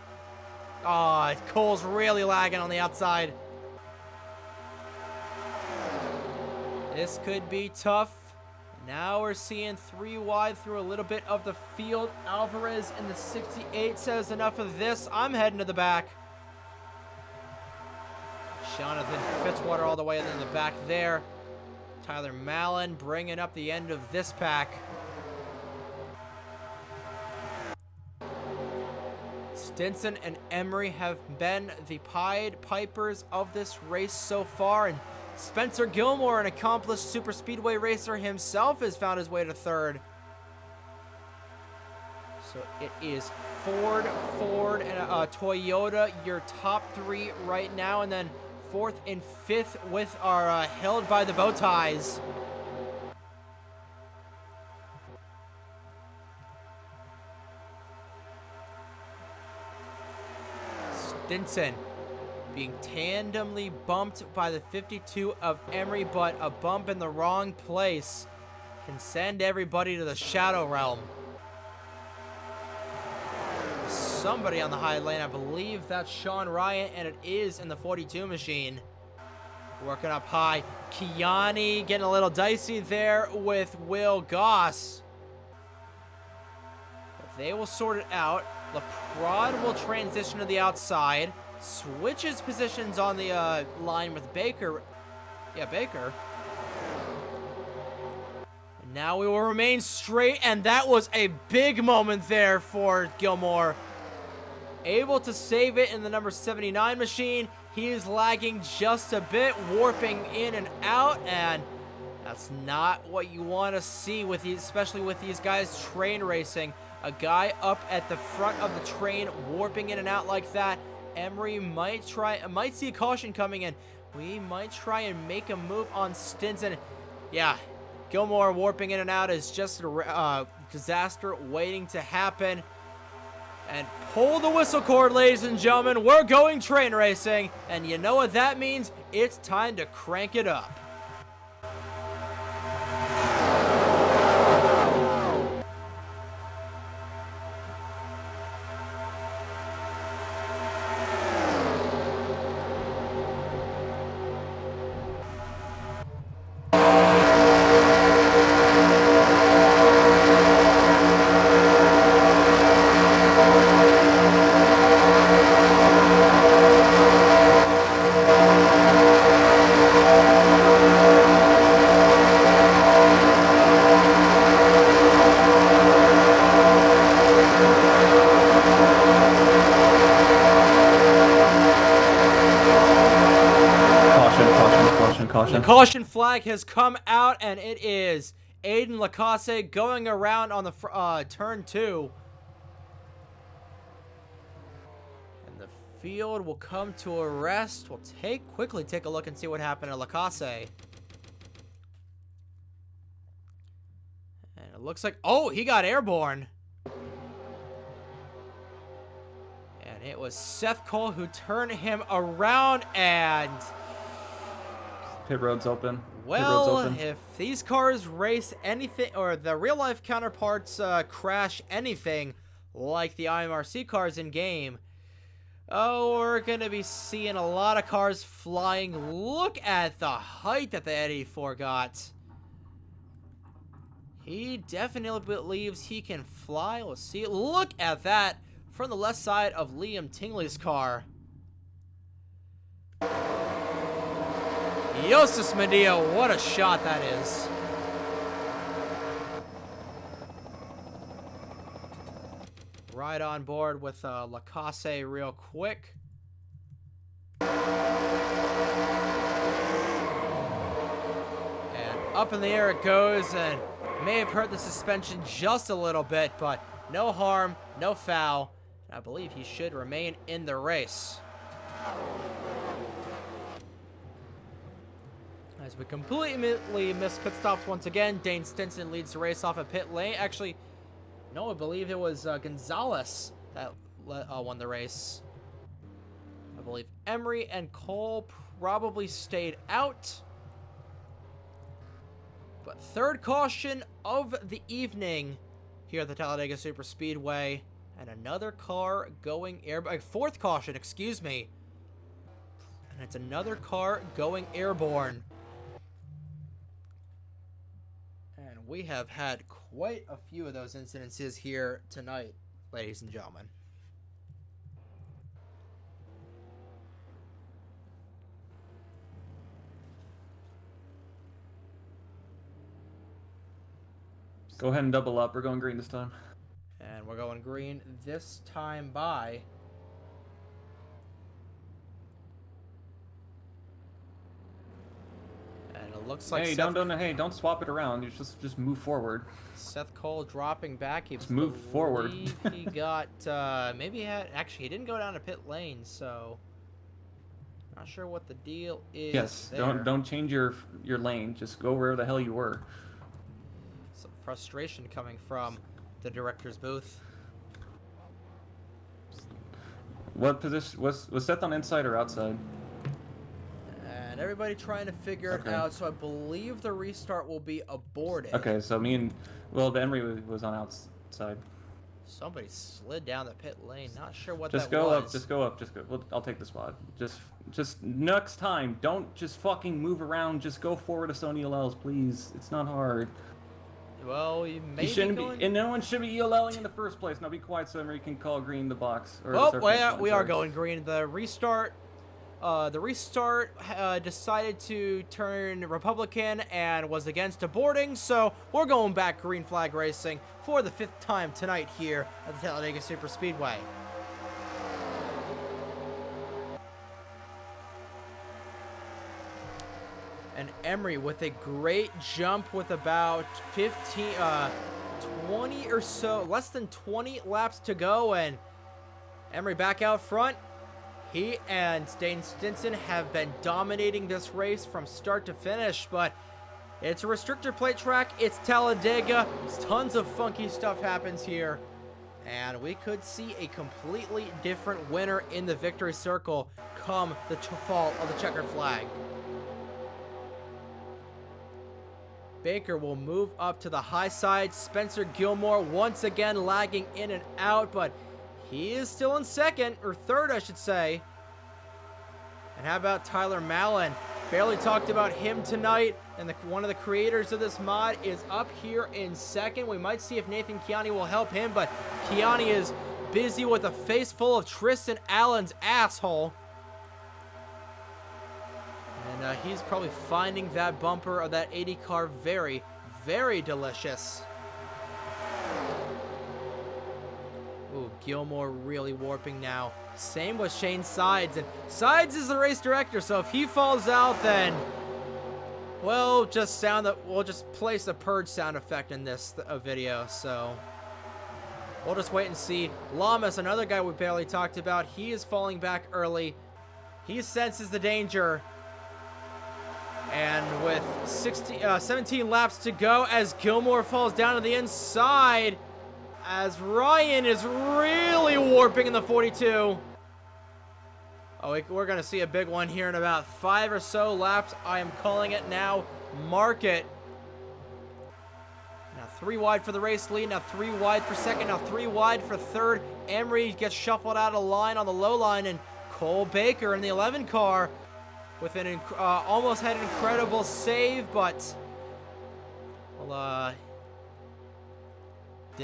Oh, Cole's really lagging on the outside. This could be tough. Now we're seeing 3 wide through a little bit of the field. Alvarez in the 68 says enough of this. I'm heading to the back. Jonathan Fitzwater all the way in the back there. Tyler Mallon bringing up the end of this pack. Stinson and Emery have been the Pied Pipers of this race so far, and Spencer Gilmore, an accomplished super speedway racer himself, has found his way to 3rd. So it is Ford, and Toyota, your top 3 right now, and then 4th and 5th with our held by the bow ties. Stinson being tandemly bumped by the 52 of Emery, but a bump in the wrong place can send everybody to the shadow realm. Somebody on the high lane, I believe that's Sean Ryan, and it is in the 42 machine. Working up high. Kiani getting a little dicey there with Will Goss. But they will sort it out. LaPrade will transition to the outside. Switches positions on the line with Baker. Yeah, Baker. And now we will remain straight, and that was a big moment there for Gilmore. Able to save it in the number 79 machine. He is lagging just a bit, warping in and out, and that's not what you want to see with these, especially with these guys train racing. A guy up at the front of the train warping in and out like that. Emery might see a caution coming in. We might try and make a move on Stinson. Yeah, Gilmore warping in and out is just a disaster waiting to happen. And pull the whistle cord, ladies and gentlemen. We're going train racing, and you know what that means? It's time to crank it up. The caution flag has come out, and it is Aiden Lacasse going around on the turn 2. And the field will come to a rest. We'll quickly take a look and see what happened to Lacasse. And it looks like, oh, he got airborne. And it was Seth Cole who turned him around, and Pit road's open. Well, if these cars race anything, or the real-life counterparts crash anything like the IMRC cars in-game, oh, we're going to be seeing a lot of cars flying. Look at the height that the 84 got. He definitely believes he can fly. We'll see. Look at that from the left side of Liam Tingley's car. Yosis Medea, what a shot that is. Right on board with Lacasse real quick. And up in the air it goes, and may have hurt the suspension just a little bit, but no harm, no foul. I believe he should remain in the race. As we completely miss pit stops once again, Dane Stinson leads the race off at pit lane. Actually, no, I believe it was Gonzalez that won the race. I believe Emery and Cole probably stayed out. But third caution of the evening here at the Talladega Superspeedway. And another car going airborne. Fourth caution, excuse me. And it's another car going airborne. And we have had quite a few of those incidences here tonight, ladies and gentlemen. Go ahead and double up. We're going green this time. And we're going green this time by... And it looks like hey, don't swap it around. You just move forward. Seth Cole dropping back. He just move forward. He got maybe he had actually he didn't go down to pit lane, so not sure what the deal is. Yes, there. don't change your lane. Just go where the hell you were. Some frustration coming from the director's booth. What position was Seth on inside or outside? And everybody trying to figure it out. So I believe the restart will be aborted. Okay, so the Emery was on outside. Somebody slid down the pit lane. Not sure what just that go was. up. Just go up. Just go. Well, I'll take the spot. Just next time, don't just fucking move around. Just go forward to Sony ELLs, please. It's not hard. Well, you may and no one should be ELLing in the first place. Now be quiet so Emery can call green the box. Or oh, we are going green. The restart decided to turn Republican and was against aborting, so we're going back green flag racing for the 5th time tonight here at the Talladega Superspeedway. And Emery with a great jump with about 20 or so, less than 20 laps to go, and Emery back out front. He and Dane Stinson have been dominating this race from start to finish, but it's a restrictor plate track. It's Talladega. Tons of funky stuff happens here, and we could see a completely different winner in the victory circle come the fall of the checkered flag. Baker will move up to the high side. Spencer Gilmore once again lagging in and out, but he is still in second, or third, I should say. And how about Tyler Mallon? Barely talked about him tonight, and one of the creators of this mod is up here in second. We might see if Nathan Chiani will help him, but Chiani is busy with a face full of Tristan Allen's asshole. And he's probably finding that bumper of that 80 car very, very delicious. Ooh, Gilmore really warping now. Same with Shane Sides, and Sides is the race director, so if he falls out, then we'll just place the purge sound effect in this video. So we'll just wait and see. Lamas, another guy we barely talked about, he is falling back early. He senses the danger. And with 17 laps to go as Gilmore falls down to the inside, as Ryan is really warping in the 42. Oh, we're going to see a big one here in about 5 or so laps. I am calling it now. Mark it. Now 3 wide for the race lead. Now 3 wide for second. Now 3 wide for third. Emery gets shuffled out of line on the low line. And Cole Baker in the 11 car with an almost had an incredible save, but well,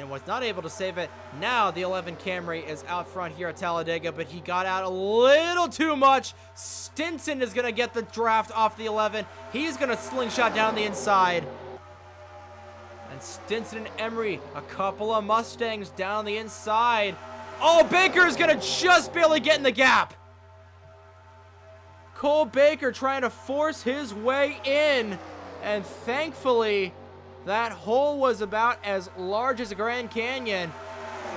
was not able to save it. Now the 11 Camry is out front here at Talladega, but he got out a little too much. Stinson is going to get the draft off the 11. He's going to slingshot down the inside. And Stinson and Emery, a couple of Mustangs down the inside. Oh, Baker's going to just barely get in the gap. Cole Baker trying to force his way in. And thankfully, that hole was about as large as a Grand Canyon,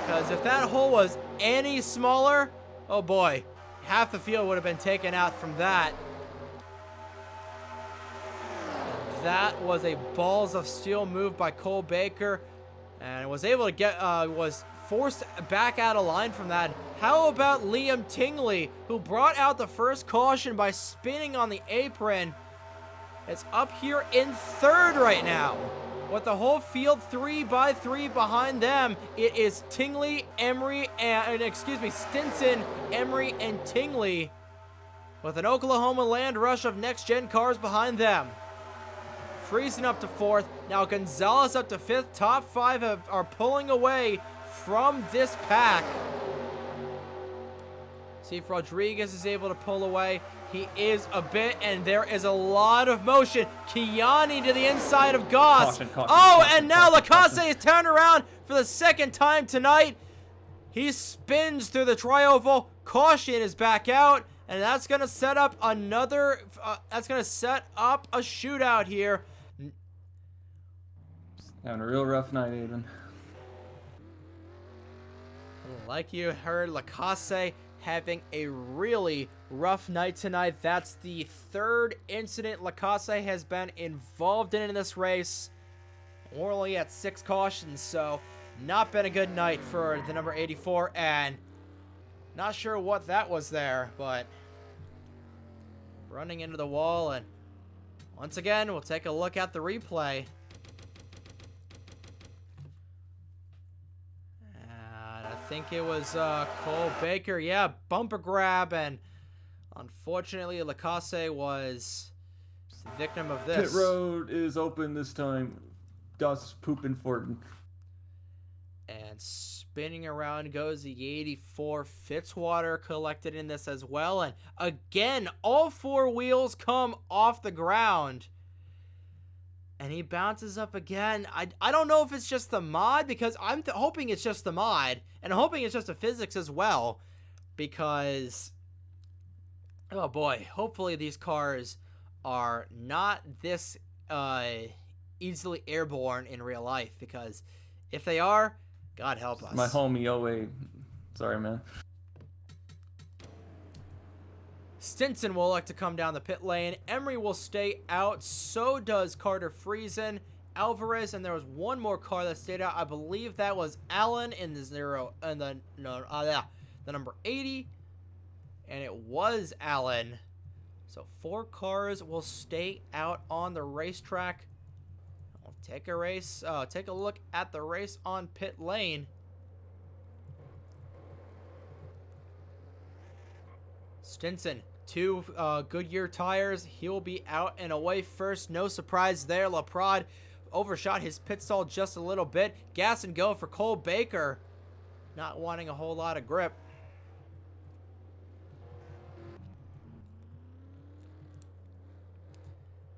because if that hole was any smaller, oh boy, half the field would have been taken out from that. That was a balls of steel move by Cole Baker, and was able to get, was forced back out of line from that. How about Liam Tingley, who brought out the first caution by spinning on the apron? It's up here in third right now. With the whole field 3 by 3 behind them, it is Tingley, Emery, and Stinson, Emery, and Tingley, with an Oklahoma land rush of next-gen cars behind them. Friesen up to 4th. Now Gonzalez up to 5th. Top 5 are pulling away from this pack. See if Rodriguez is able to pull away. He is a bit, and there is a lot of motion. Kiani to the inside of Goss. And now Lacasse is turned around for the second time tonight. He spins through the trioval. Caution is back out, and that's going to set up another, that's going to set up a shootout here. Having a real rough night, Aiden. Like you heard, Lacasse having a really rough night tonight. That's the 3rd incident Lacasse has been involved in this race. We're only at 6 cautions, so not been a good night for the number 84, and not sure what that was there, but running into the wall. And once again, we'll take a look at the replay. I think it was Cole Baker. Yeah, bumper grab, and unfortunately, Lacasse was the victim of this. Pit road is open this time. Dust pooping Forden. And spinning around goes the 84. Fitzwater collected in this as well. And again, all 4 wheels come off the ground. And he bounces up again. I don't know if it's just the mod, because I'm hoping it's just the mod. And I'm hoping it's just the physics as well. Because, oh boy, hopefully these cars are not this easily airborne in real life. Because if they are, God help us. My homie, oh wait. Sorry, man. Stinson will like to come down the pit lane. Emery will stay out. So does Carter Friesen. Alvarez, and there was one more car that stayed out. I believe that was Allen in the the number 80, and it was Allen. So 4 cars will stay out on the racetrack. We'll take a look at the race on pit lane. Stinson, 2 Goodyear tires. He'll be out and away first. No surprise there. Laprade overshot his pit stall just a little bit. Gas and go for Cole Baker, not wanting a whole lot of grip.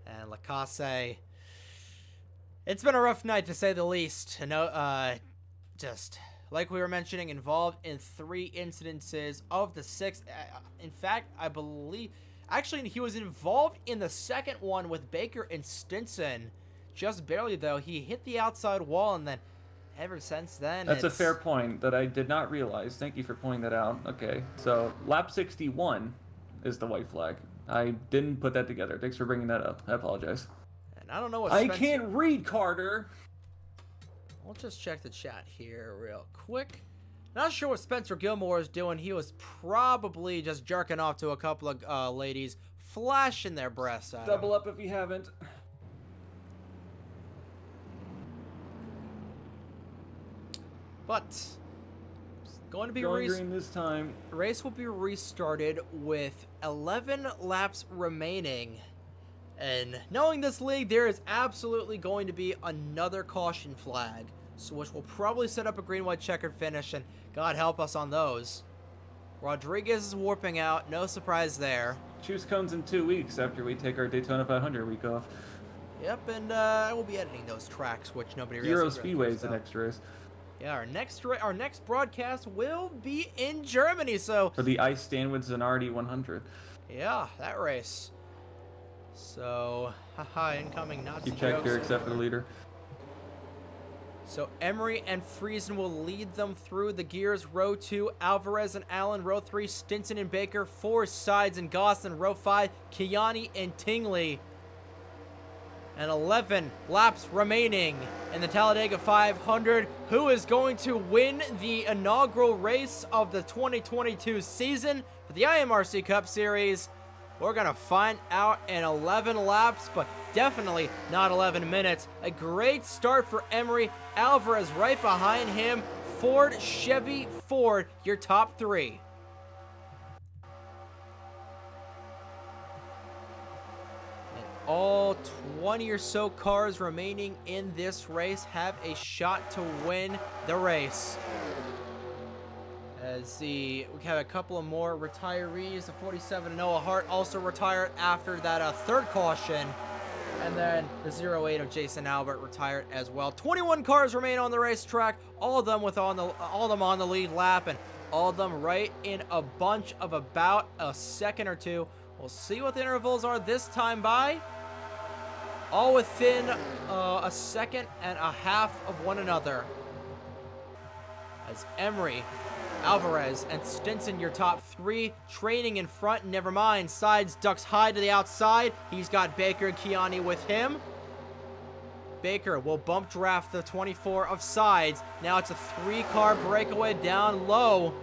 And Lacasse, it's been a rough night to say the least. Just like we were mentioning, involved in 3 incidences of the 6. In fact, I believe, actually, he was involved in the second one with Baker and Stinson. Just barely, though. He hit the outside wall, and then ever since then, That's a fair point that I did not realize. Thank you for pointing that out. Okay, so lap 61 is the white flag. I didn't put that together. Thanks for bringing that up. I apologize. And I don't know what I can't read, Carter. We'll just check the chat here real quick. Not sure what Spencer Gilmore is doing. He was probably just jerking off to a couple of ladies, flashing their breasts at him. Double up if you haven't. But going to be green this time. Race will be restarted with 11 laps remaining. And knowing this league, there is absolutely going to be another caution flag, so which will probably set up a green-white checkered finish, and God help us on those. Rodriguez is warping out, no surprise there. Choose cones in 2 weeks after we take our Daytona 500 week off. Yep, and I will be editing those tracks, which nobody really Euro Speedway is the next race. Yeah, our next broadcast will be in Germany, so... For the Ice Stanwood Zanardi 100. Yeah, that race. So, haha, incoming Nazi Keep check jokes. here except for the leader. So Emery and Friesen will lead them through the gears. Row 2, Alvarez and Allen. Row 3, Stinson and Baker. 4, Sides and Gosselin. Row 5, Kiani and Tingley. And 11 laps remaining in the Talladega 500. Who is going to win the inaugural race of the 2022 season for the IMRC Cup Series? We're going to find out in 11 laps, but definitely not 11 minutes. A great start for Emery. Alvarez right behind him. Ford, Chevy, Ford, your top three. And all 20 or so cars remaining in this race have a shot to win the race. As we have a couple of more retirees. The 47 Noah Hart also retired after that third caution. And then the 08 of Jason Albert retired as well. 21 cars remain on the racetrack, all of them on the lead lap, and all of them right in a bunch of about a second or two. We'll see what the intervals are this time by. All within a second and a half of one another. As Emery, Alvarez, and Stinson, your top three, training in front. Never mind. Sides ducks high to the outside. He's got Baker and Kiani with him. Baker will bump draft the 24 of Sides. Now it's a 3-car breakaway down low.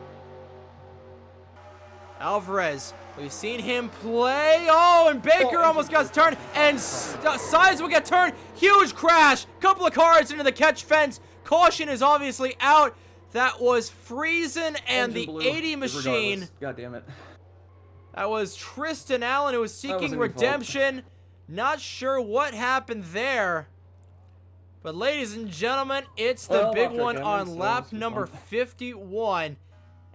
Alvarez, we've seen him play. Oh, and Baker almost got turned, and Sides will get turned. Huge crash. Couple of cars into the catch fence. Caution is obviously out. That was Friesen and the 80 machine. God damn it. That was Tristan Allen who was seeking redemption. Not sure what happened there. But ladies and gentlemen, it's the big one on lap number 51.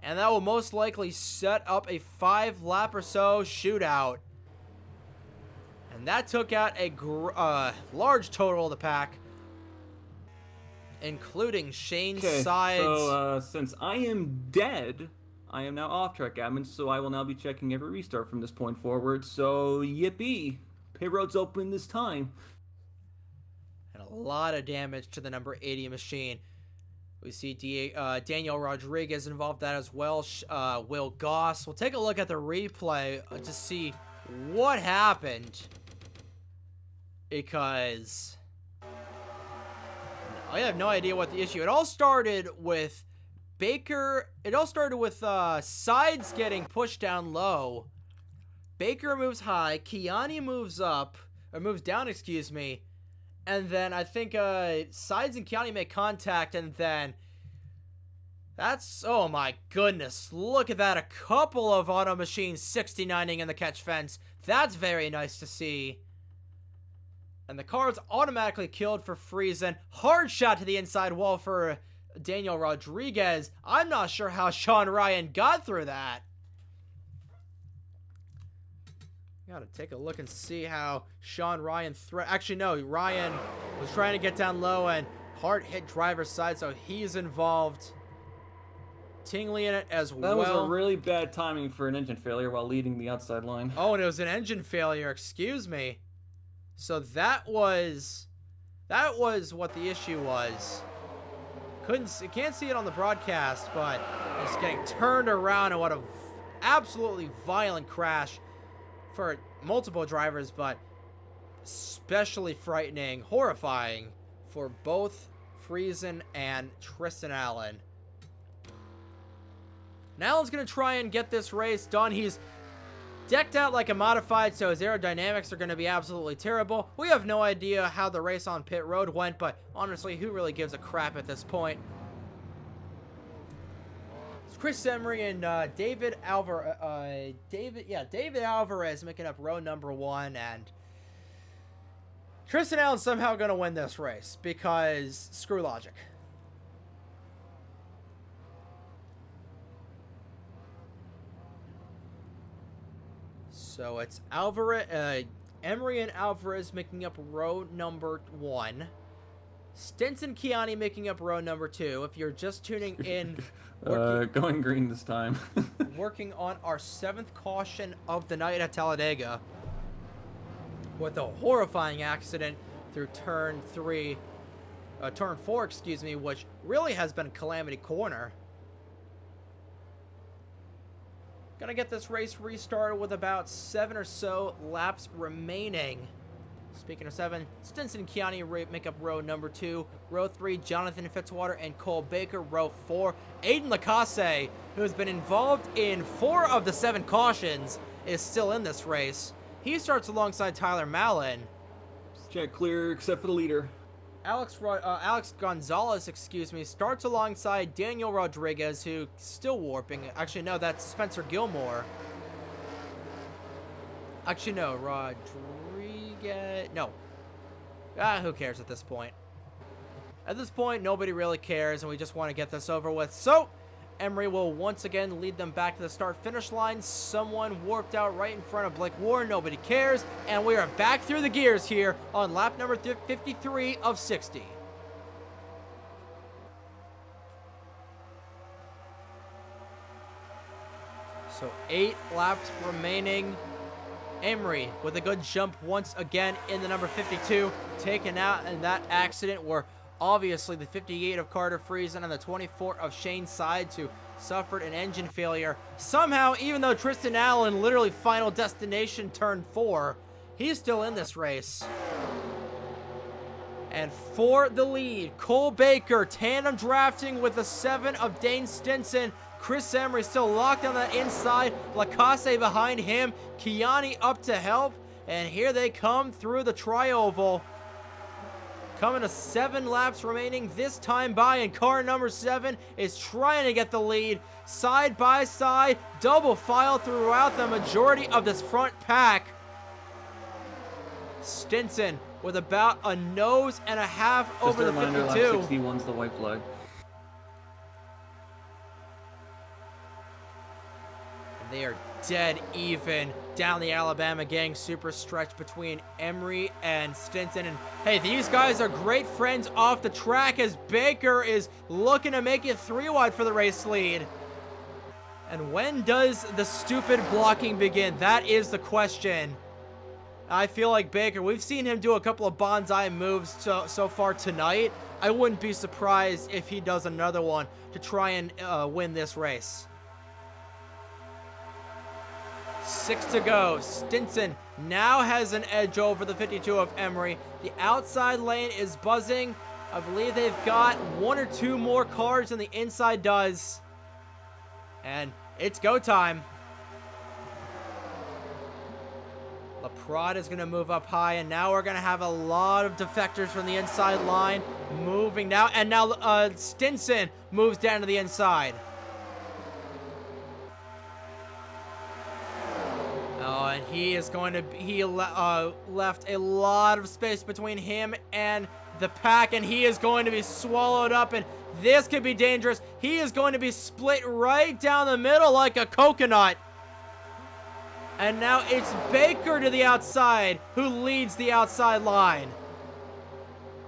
And that will most likely set up a 5-lap or so shootout. And that took out a large total of the pack, including Shane Sides. So, since I am dead, I am now off track admin, so I will now be checking every restart from this point forward. So, yippee. Pit road's open this time. And a lot of damage to the number 80 machine. We see Daniel Rodriguez involved that as well. Will Goss. We'll take a look at the replay to see what happened. Because I have no idea what the issue. It all started with Baker. It all started with Sides getting pushed down low. Baker moves high. Kiani moves up, or moves down, excuse me. And then I think Sides and Kiani make contact, and then that's, oh my goodness, look at that. A couple of auto machines 69ing in the catch fence. That's very nice to see. And the car's automatically killed for Friesen. Hard shot to the inside wall for Daniel Rodriguez. I'm not sure how Sean Ryan got through that. Gotta take a look and see how Sean Ryan actually, no, Ryan was trying to get down low and Hart hit driver's side, so he's involved. Tingley in it as well. That was a really bad timing for an engine failure while leading the outside line. Oh, and it was an engine failure, excuse me. So that was what the issue was. Can't see it on the broadcast, but it's getting turned around, and what a absolutely violent crash for multiple drivers, but especially frightening, horrifying for both Friesen and Tristan Allen. And Allen's going to try and get this race done. He's decked out like a modified, so his aerodynamics are going to be absolutely terrible. We have no idea how the race on pit road went, but honestly, who really gives a crap at this point? It's Chris Emery and David Alvarez making up row number 1, and Tristan Allen's somehow going to win this race because screw logic. So it's Emery and Alvarez making up row number 1. Stinson Kiani making up row number 2. If you're just tuning in, going green this time. working on our 7th caution of the night at Talladega with a horrifying accident through turn 4, excuse me, which really has been Calamity Corner. Gonna get this race restarted with about 7 or so laps remaining. Speaking of 7, Stinson and Kiani make up row number 2. Row 3, Jonathan Fitzwater and Cole Baker. Row 4, Aiden Lacasse, who has been involved in 4 of the 7 cautions, is still in this race. He starts alongside Tyler Mallon. Check clear except for the leader. Alex Gonzalez, excuse me, starts alongside Daniel Rodriguez, who's still warping. Actually, no, that's Spencer Gilmore. Actually, no, Rodriguez. No. Who cares at this point? At this point, nobody really cares, and we just want to get this over with. So, Emery will once again lead them back to the start-finish line. Someone warped out right in front of Blake Warren. Nobody cares. And we are back through the gears here on lap number 53 of 60. So 8 laps remaining. Emery with a good jump once again in the number 52. Taken out in that accident where obviously the 58 of Carter Friesen and the 24 of Shane Sides, who suffered an engine failure. Somehow, even though Tristan Allen literally final destination turn 4, he's still in this race. And for the lead, Cole Baker tandem drafting with the 7 of Dane Stinson. Chris Emery still locked on the inside. Lacasse behind him. Kiani up to help. And here they come through the tri-oval. Coming to 7 laps remaining this time by, and car number 7 is trying to get the lead. Side by side, double file throughout the majority of this front pack. Stinson with about a nose and a half over the 52. Lap 61's the white flag. They are dead even down the Alabama gang super stretch between Emery and Stinson. And hey, these guys are great friends off the track as Baker is looking to make it 3 wide for the race lead. And when does the stupid blocking begin? That is the question. I feel like Baker, we've seen him do a couple of bonsai moves so far tonight. I wouldn't be surprised if he does another one to try and win this race. 6 to go. Stinson now has an edge over the 52 of Emery. The outside lane is buzzing. I believe they've got 1 or 2 more cars than the inside does. And it's go time. LaPrade is going to move up high, and now we're going to have a lot of defectors from the inside line moving now. And now Stinson moves down to the inside. Oh, and he is going to, left a lot of space between him and the pack, and he is going to be swallowed up, and this could be dangerous. He is going to be split right down the middle like a coconut. And now it's Baker to the outside who leads the outside line.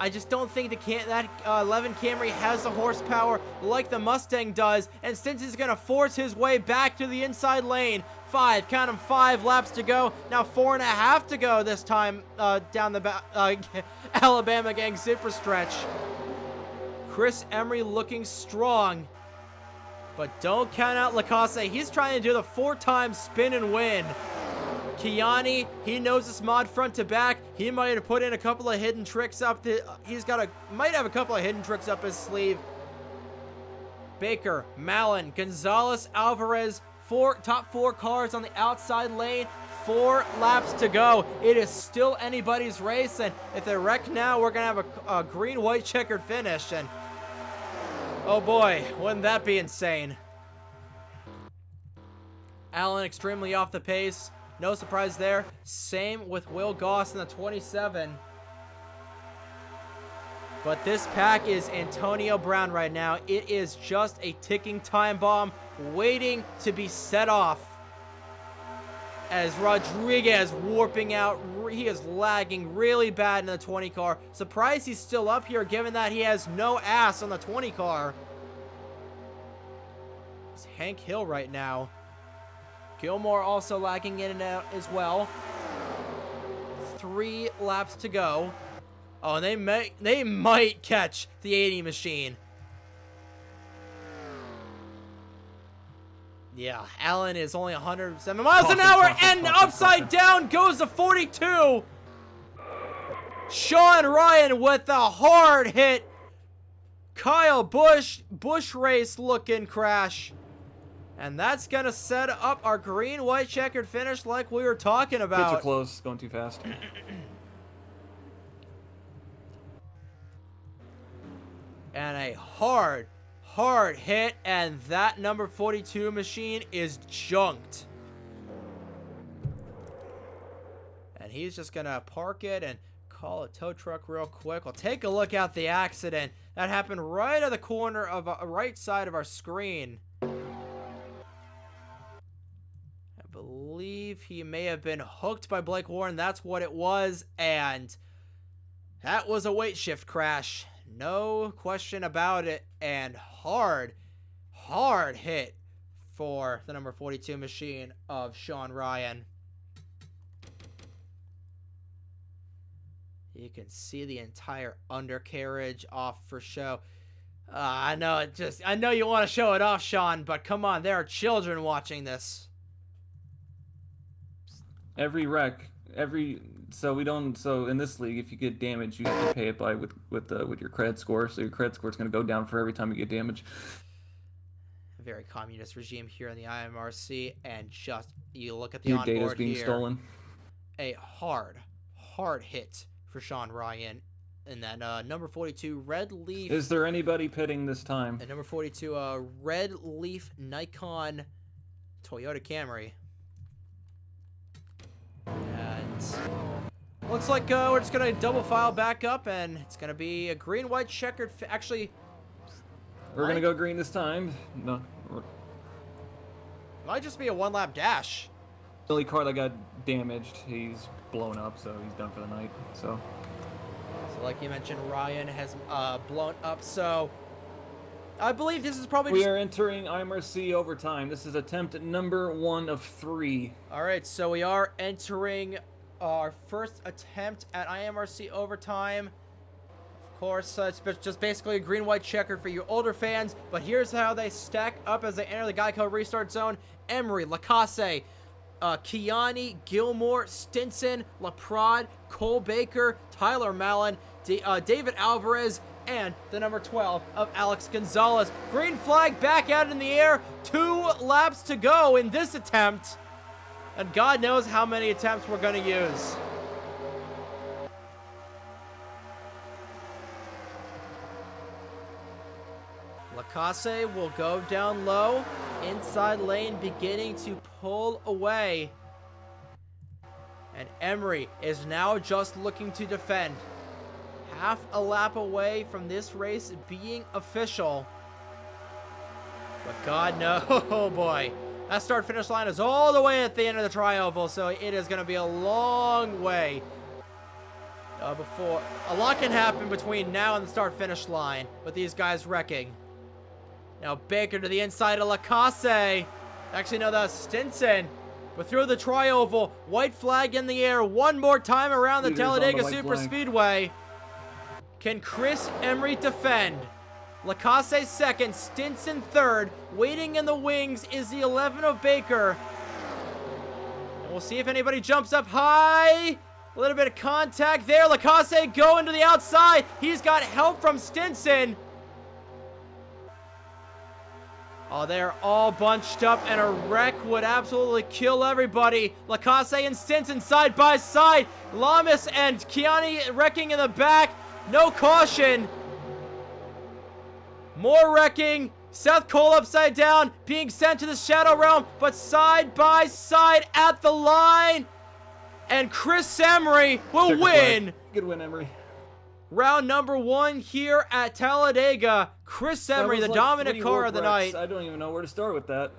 I just don't think that 11 Camry has the horsepower like the Mustang does, and Stinson's going to force his way back to the inside lane. 5, count them, 5 laps to go. Now 4.5 to go this time down the Alabama gang super stretch. Chris Emery looking strong, but don't count out Lacasse. He's trying to do the 4-time spin and win. Kiani, he knows this mod front to back. He might have put in a couple of hidden tricks up. Might have a couple of hidden tricks up his sleeve. Baker, Mallon, Gonzalez, Alvarez, top 4 cars on the outside lane. 4 laps to go. It is still anybody's race, and if they wreck now, we're gonna have a green-white checkered finish, and oh boy, wouldn't that be insane. Allen extremely off the pace. No surprise there. Same with Will Goss in the 27. But this pack is Antonio Brown right now. It is just a ticking time bomb waiting to be set off. As Rodriguez warping out. He is lagging really bad in the 20 car. Surprised he's still up here given that he has no ass on the 20 car. It's Hank Hill right now. Gilmore also lagging in and out as well. 3 laps to go. Oh, and they might catch the 80 machine. Yeah, Allen is only 107 miles an hour, and upside down goes the 42. Sean Ryan with a hard hit. Kyle Busch race looking crash. And that's going to set up our green-white checkered finish like we were talking about. Pits are close, going too fast. And a hard hit, and that number 42 machine is junked. And he's just going to park it and call a tow truck real quick. We'll take a look at the accident. That happened right at the corner of right side of our screen. I believe he may have been hooked by Blake Warren. That's what it was, and that was a weight shift crash. No question about it, and hard hit for the number 42 machine of Sean Ryan. You can see the entire undercarriage off for show. I know you want to show it off, Sean, but come on, there are children watching this. Every wreck, so in this league, if you get damage, you have to pay it by with your credit score. So your credit score is going to go down for every time you get damage. A very communist regime here in the IMRC, and just you look at the your onboard data's being here. stolen. A hard hit for Sean Ryan in that number 42 red leaf. Is there anybody pitting this time? And number 42 red leaf Nikon Toyota Camry. And looks like we're just gonna double file back up, and it's gonna be a green-white checkered. Actually, we're gonna go green this time. No, might just be a 1-lap dash. The only car that got damaged, he's blown up, so he's done for the night. So like you mentioned, Ryan has blown up. So I believe this is probably. We are entering IMRC overtime. This is attempt number 1 of 3. All right, so we are entering our first attempt at IMRC overtime. Of course, it's just basically a green-white checker for you older fans, but here's how they stack up as they enter the Geico restart zone. Emery, Lacasse, Kiani, Gilmore, Stinson, LaPrade, Cole Baker, Tyler Mallon, David Alvarez, and the number 12 of Alex Gonzalez. Green flag back out in the air. 2 laps to go in this attempt. And God knows how many attempts we're going to use. Lacasse will go down low. Inside lane beginning to pull away. And Emery is now just looking to defend. Half a lap away from this race being official. But God knows, oh boy. That start-finish line is all the way at the end of the tri-oval, so it is going to be a long way before. A lot can happen between now and the start-finish line with these guys wrecking. Now Baker to the inside of Lacasse. Actually, no, that's Stinson. But through the tri-oval, white flag in the air one more time around the Talladega Super Speedway. Can Chris Emery defend? Lacasse second, Stinson third. Waiting in the wings is the 11 of Baker. And we'll see if anybody jumps up high. A little bit of contact there. Lacasse going to the outside. He's got help from Stinson. Oh, they're all bunched up, and a wreck would absolutely kill everybody. Lacasse and Stinson side by side. Lamas and Kiani wrecking in the back. No caution. More wrecking. Seth Cole upside down, being sent to the Shadow Realm, but side by side at the line. And Chris Emery will win. Good win, Emery. Round number 1 here at Talladega. Chris Emery, the dominant car of the night. I don't even know where to start with that.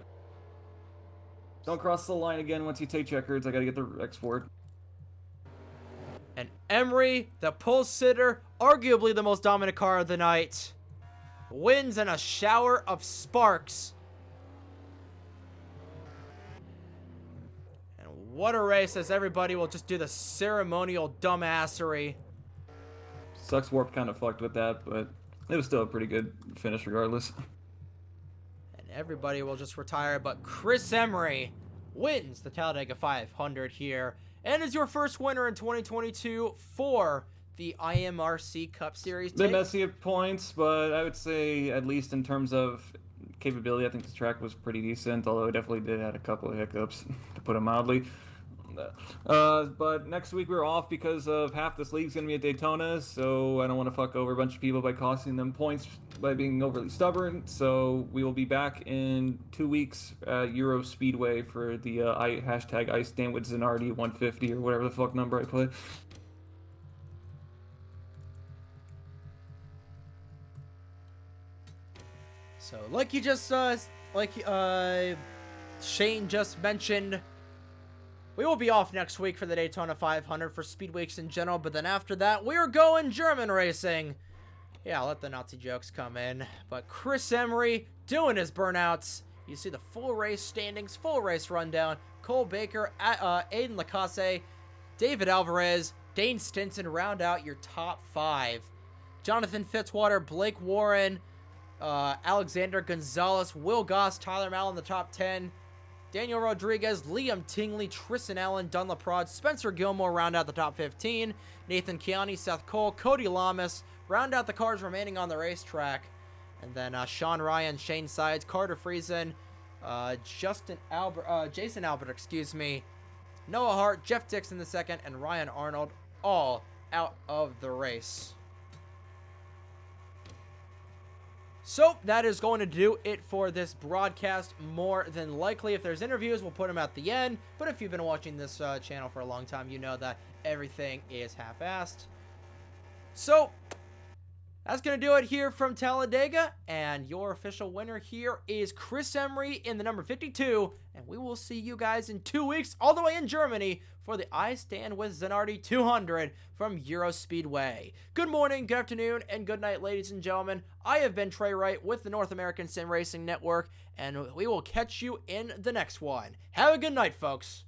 Don't cross the line again once you take checkers. I gotta get the export. And Emery, the pole sitter, arguably the most dominant car of the night, wins in a shower of sparks. And what a race, as everybody will just do the ceremonial dumbassery. Sucks Warp kind of fucked with that, but it was still a pretty good finish regardless. And everybody will just retire, but Chris Emery wins the Talladega 500 here and is your first winner in 2022 for the IMRC Cup Series. Bit messy at points, but I would say at least in terms of capability, I think the track was pretty decent, although it definitely did have a couple of hiccups, to put it mildly. But next week we're off because of half this league's going to be at Daytona, so I don't want to fuck over a bunch of people by costing them points by being overly stubborn. So we will be back in 2 weeks at Euro Speedway for the hashtag Ice Stand with Zanardi 150 or whatever the fuck number I put. So like you just Shane just mentioned, we will be off next week for the Daytona 500 for speed weeks in general, but then after that, we're going German racing. Yeah, I'll let the Nazi jokes come in. But Chris Emery doing his burnouts. You see the full race standings, full race rundown. Cole Baker, Aiden Lacasse, David Alvarez, Dane Stinson round out your top 5. Jonathan Fitzwater, Blake Warren, Alexander Gonzalez, Will Goss, Tyler Mallon in the top 10. Daniel Rodriguez, Liam Tingley, Tristan Allen, Dunlap Prod, Spencer Gilmore round out the top 15. Nathan Kiani, Seth Cole, Cody Lamas round out the cars remaining on the racetrack. And then Sean Ryan, Shane Sides, Carter Friesen, Jason Albert, Noah Hart, Jeff Dixon the second, and Ryan Arnold all out of the race. So that is going to do it for this broadcast. More than likely, if there's interviews, we'll put them at the end. But if you've been watching this channel for a long time, you know that everything is half-assed. So that's going to do it here from Talladega. And your official winner here is Chris Emery in the number 52. And we will see you guys in 2 weeks all the way in Germany for the I Stand with Zanardi 200 from Euro Speedway. Good morning, good afternoon, and good night, ladies and gentlemen. I have been Trey Wright with the North American Sim Racing Network, and we will catch you in the next one. Have a good night, folks.